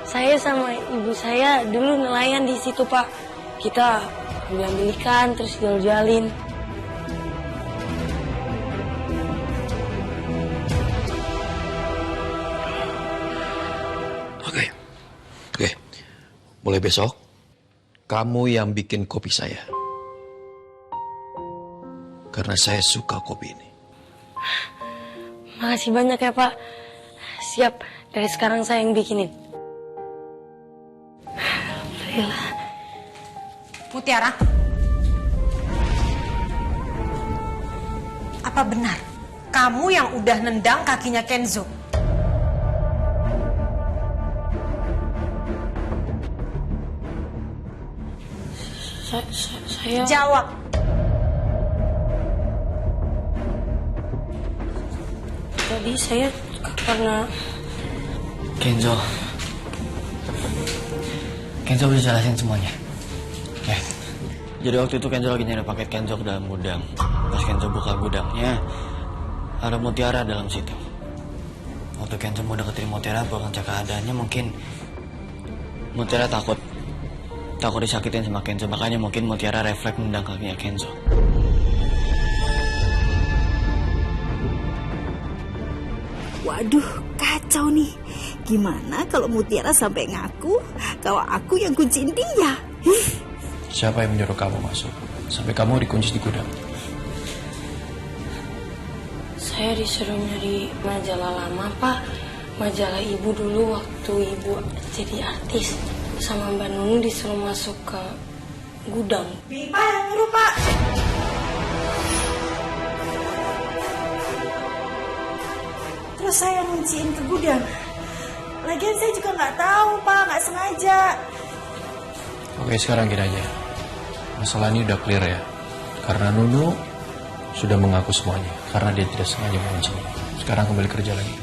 Saya sama ibu saya dulu nelayan di situ, Pak. Kita ambil ikan terus jual-jualin. Oke. Mulai besok, kamu yang bikin kopi saya. Karena saya suka kopi ini. Makasih banyak ya, Pak. Siap, dari sekarang saya yang bikinin. Alhamdulillah. Mutiara, apa benar kamu yang udah nendang kakinya Kenzo? Saya... Jawab. Tadi saya karena... Kenzo udah jelasin semuanya. Ya. Jadi waktu itu Kenzo lagi nyari paket Kenzo ke dalam gudang. Pas Kenzo buka gudangnya, ada Mutiara dalam situ. Waktu Kenzo mau deketin Mutiara buat ngecek keadaannya, mungkin Mutiara takut disakitin sama Kenzo. Makanya mungkin Mutiara refleks nendang kakinya Kenzo. Waduh, kacau nih. Gimana kalau Mutiara sampai ngaku kalau aku yang kunciin dia? Siapa yang menyuruh kamu masuk? Sampai kamu dikunci di gudang. Saya disuruh nyari majalah lama, Pak. Majalah ibu dulu waktu ibu jadi artis. Sama Mbak Nunu disuruh masuk ke gudang. Pipa yang nyuruh, Pak. Terus saya ngunciin ke gudang. Lagian saya juga nggak tahu, Pak, nggak sengaja. Oke, sekarang gini aja. Masalah ini udah clear ya. Karena Nunu sudah mengaku semuanya. Karena dia tidak sengaja mengunci. Sekarang kembali kerja lagi.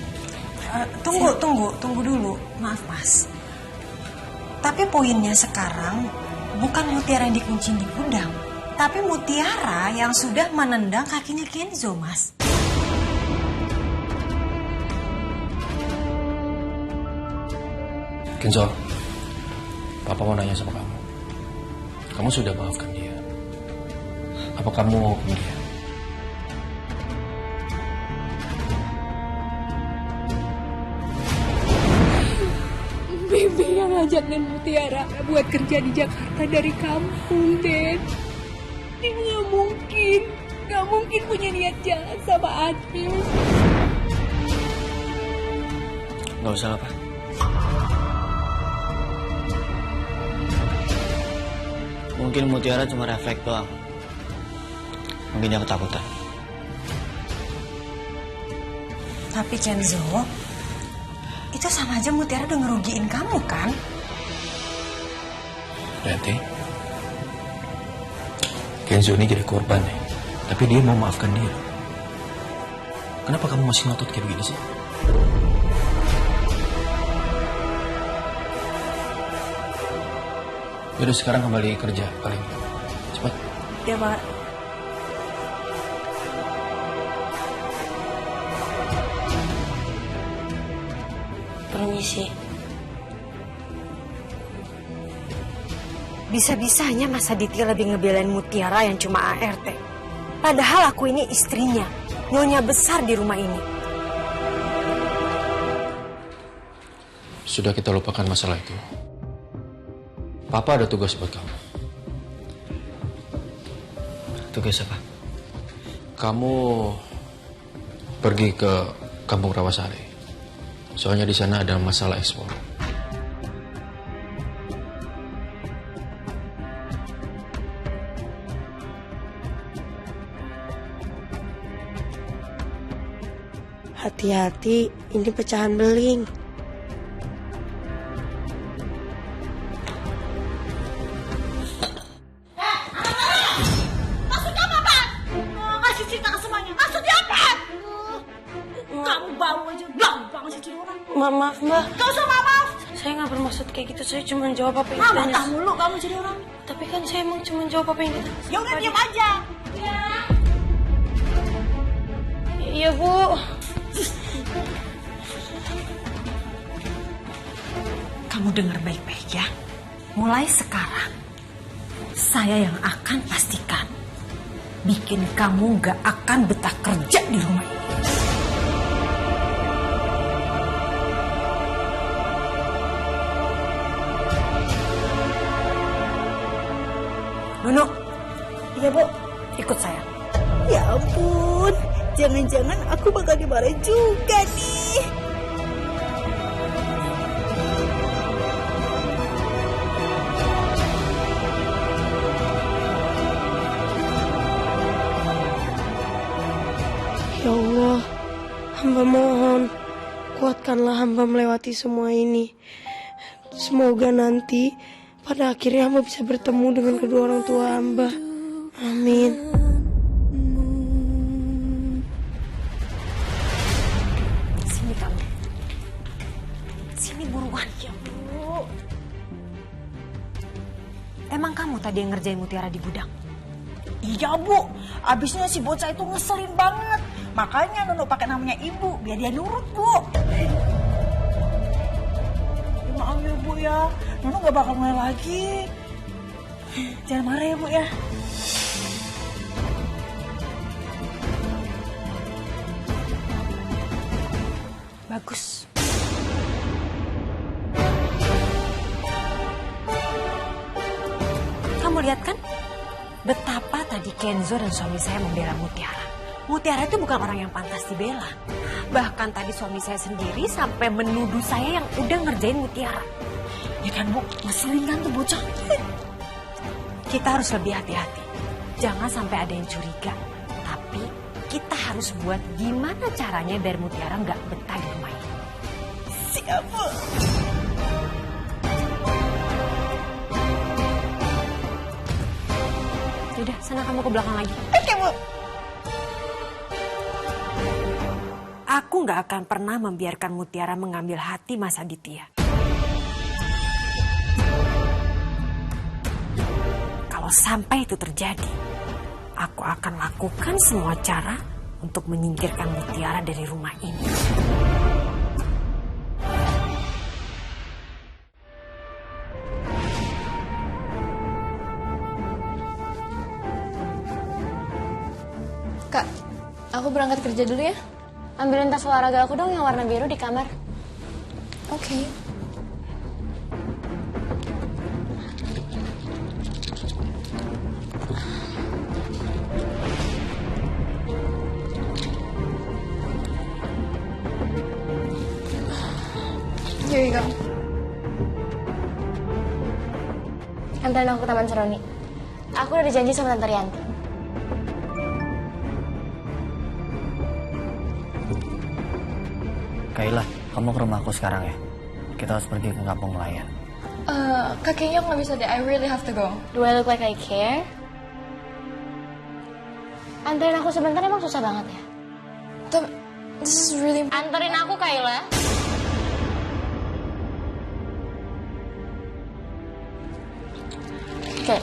Tunggu dulu. Maaf, Mas. Tapi poinnya sekarang bukan Mutiara yang dikunci di gudang, tapi Mutiara yang sudah menendang kakinya Kenzo, Mas. Kenzo, Papa mau nanya sama kamu. Kamu sudah maafkan dia? Apa kamu mau hukum dia? Bebe yang ngajakin Mutiara buat kerja di Jakarta dari kampung, Den. Dia nggak mungkin punya niat jahat sama Adil. Nggak usah lah, Pak. Mungkin Mutiara cuma refleks doang. Mungkin dia ketakutan. Tapi Kenzo, itu sama aja Mutiara udah ngerugiin kamu kan? Berarti Kenzo ini jadi korban nih. Tapi dia mau maafkan dia. Kenapa kamu masih ngotot kayak begini sih? Yaudah sekarang kembali kerja paling cepat. Ya, Pak. permisi. Bisa-bisanya Mas Aditya lebih ngebelain Mutiara yang cuma ART. Padahal aku ini istrinya, nyonya besar di rumah ini. Sudah kita lupakan masalah itu. Papa ada tugas buat kamu. Tugas apa? Kamu pergi ke Kampung Rawasari. Soalnya di sana ada masalah ekspor. Hati-hati, ini pecahan beling. Maksudnya apa? Ngasih cerita ke semuanya. Maksudnya apa? Kamu bau aja, bau banget sih jadi orang. Maaf, Mbak. Gak usah maaf. Saya nggak bermaksud kayak gitu. Saya cuma jawab apa yang Mama ditanya. tahu mulu kamu jadi orang. Tapi kan saya emang cuma jawab apa yang ditanya. Ya udah diam aja. Iya, Bu. Kamu dengar baik-baik ya. Mulai sekarang, saya yang akan pastikan bikin kamu gak akan betah kerja di rumah ini. Nunu. Iya, Bu. Ikut saya. Ya ampun, jangan-jangan aku bakal dimarahin juga nih. Ya Allah, hamba mohon, kuatkanlah hamba melewati semua ini. Semoga nanti pada akhirnya hamba bisa bertemu dengan kedua orang tua hamba. Amin. Sini kamu. Sini buruan. Ya, Bu. Emang kamu tadi yang ngerjain Mutiara di gudang? Iya, Bu. Abisnya si bocah itu ngeselin banget. Makanya Nunu pakai namanya Ibu biar dia nurut, Bu. Maaf ya, Bu ya. Nunu gak bakal mulai lagi. Jangan marah ya, Bu ya. Bagus. Kamu lihat kan? Betapa tadi Kenzo dan suami saya membela Mutiara. Mutiara itu bukan orang yang pantas dibela. Bahkan tadi suami saya sendiri sampai menuduh saya yang udah ngerjain Mutiara. Ya kan, Bu? Ngeselin kan tuh bocah. Kita harus lebih hati-hati. Jangan sampai ada yang curiga. Tapi kita harus buat gimana caranya biar Mutiara nggak betah di rumah ini. Siap, Bu. Yaudah, sana kamu ke belakang lagi. Oke, Bu. Aku nggak akan pernah membiarkan Mutiara mengambil hati Mas Aditya. Kalau sampai itu terjadi, aku akan lakukan semua cara untuk menyingkirkan Mutiara dari rumah ini. Kak, aku berangkat kerja dulu ya. Ambilin tas olahraga aku dong yang warna biru di kamar. Oke. Here you go. Antarin aku ke Taman Seruni. Aku udah dijanji sama Tante Rianti. Kayla, kamu ke rumahku sekarang ya. Kita harus pergi ke kampung nelayan. Kayaknya aku nggak bisa deh. I really have to go. Do I look like I care? Anterin aku sebentar emang susah banget ya? This is really important. Anterin aku, Kayla. Oke.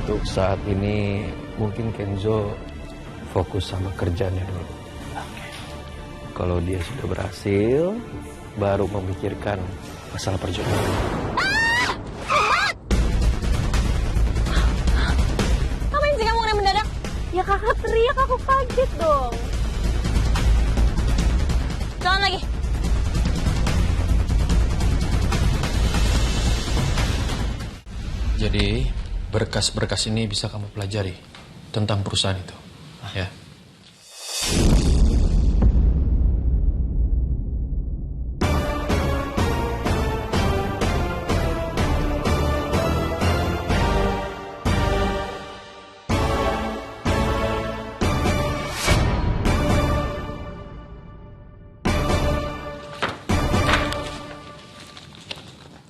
Untuk saat ini mungkin Kenzo fokus sama kerjanya dulu. Kalau dia sudah berhasil, baru memikirkan masalah perjodohan. Ngapain sih kamu ngerem mendadak? Ya kakak teriak, aku kaget dong. Jalan lagi. Jadi berkas-berkas ini bisa kamu pelajari tentang perusahaan itu, ya.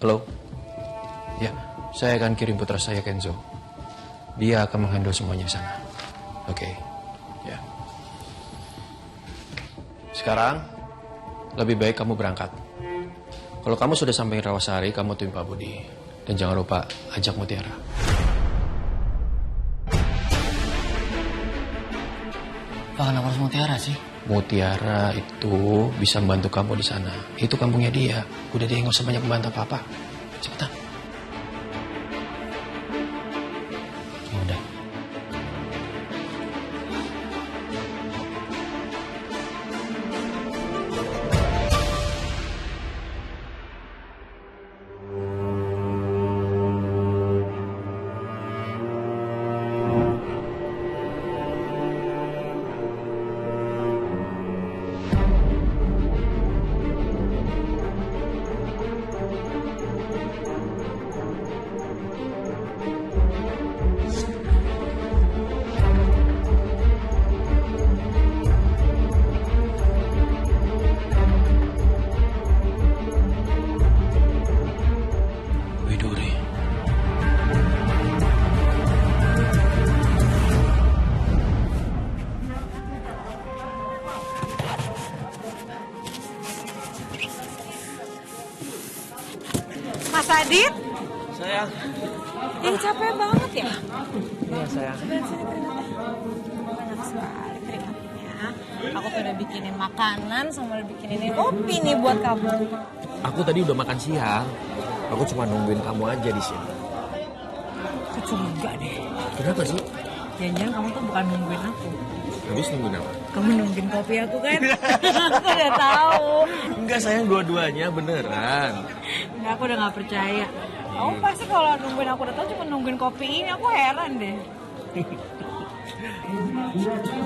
Halo, ya. Saya akan kirim putra saya Kenzo. Dia akan menghandle semuanya di sana. Oke, ya. Sekarang lebih baik kamu berangkat. Kalau kamu sudah sampai Rawasari, kamu tunggu Pak Budi. Dan jangan lupa ajak Mutiara. Pak, kenapa harus Mutiara sih? Mutiara itu bisa membantu kamu di sana. Itu kampungnya dia. Udah dia nggak usah banyak membantu apa-apa. Cepetan. Udah. Widuri. Mas Adit, Sayang. ini capek banget ya? Iya, sayang. Banyak sekali keringatnya. Aku tuh udah bikinin makanan sama udah bikinin kopi nih buat kamu. Aku tadi udah makan siang. Aku cuma nungguin kamu aja di sini. Aku curiga deh. Kenapa sih? Jangan-jangan kamu tuh bukan nungguin aku. Habis nungguin apa? Kamu nungguin kopi aku kan? Aku udah tahu. Enggak, sayang, dua-duanya beneran. Enggak, aku udah gak percaya. Kamu pasti kalau nungguin aku udah tahu cuma nungguin kopi ini, aku heran deh.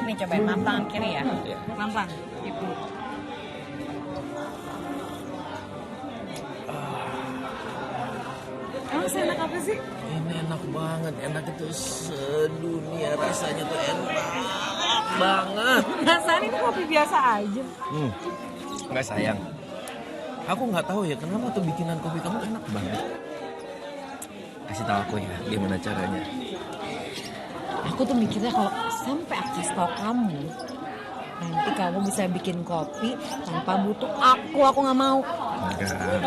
Nih cobain mam tangan kiri ya. Mam tangan. Ibu. Emang seenak apa sih? Ini enak banget. Enak itu sedunia, rasanya tuh enak banget. Rasanya ini kopi biasa aja. Enggak, sayang. Aku nggak tahu ya kenapa tuh bikinan kopi kamu enak banget. Kasih tahu aku ya gimana caranya. Aku tuh mikirnya kalau sampai aku kasih tau kamu, nanti kamu bisa bikin kopi tanpa butuh aku nggak mau. Enggak,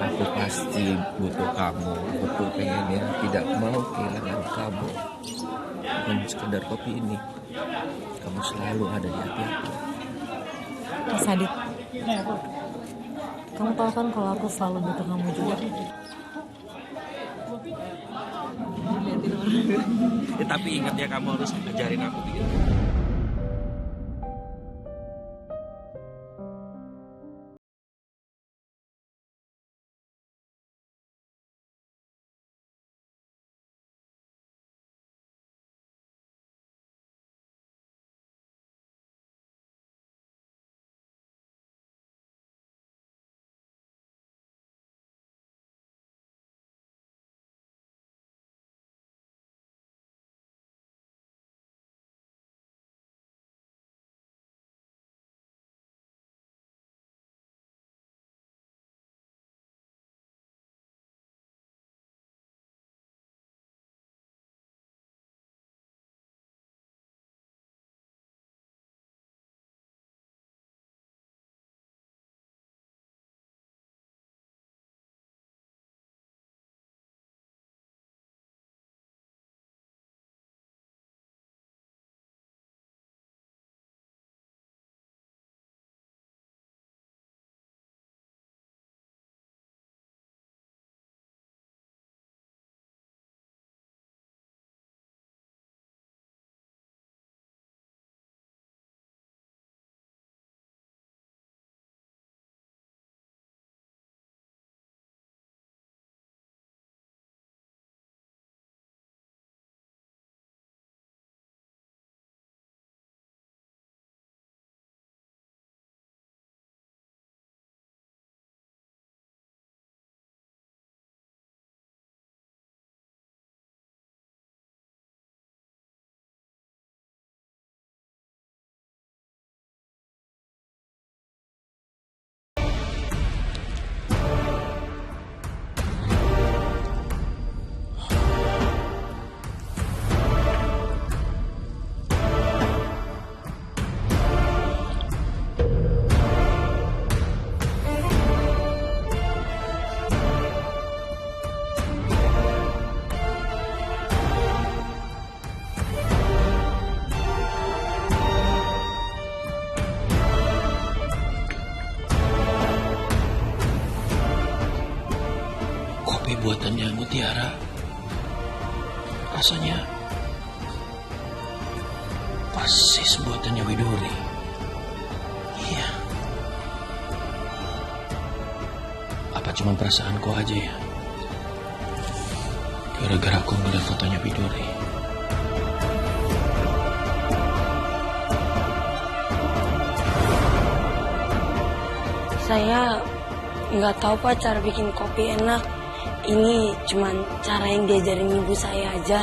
aku pasti butuh kamu. Aku pengennya tidak mau kehilangan kamu. Bukan sekedar kopi ini, kamu selalu ada di hati aku. Mas Adit, kamu tahu kan kalau aku selalu butuh kamu juga. Ya, tapi ingat ya, kamu harus ngajarin aku bikin. buatannya Mutiara rasanya persis buatannya Widuri. Iya. Apa cuma perasaanku aja ya? Gara-gara aku ngeliat fotonya Widuri. Saya nggak tahu Pak cara bikin kopi enak. Ini cuman cara yang diajarin ibu saya aja.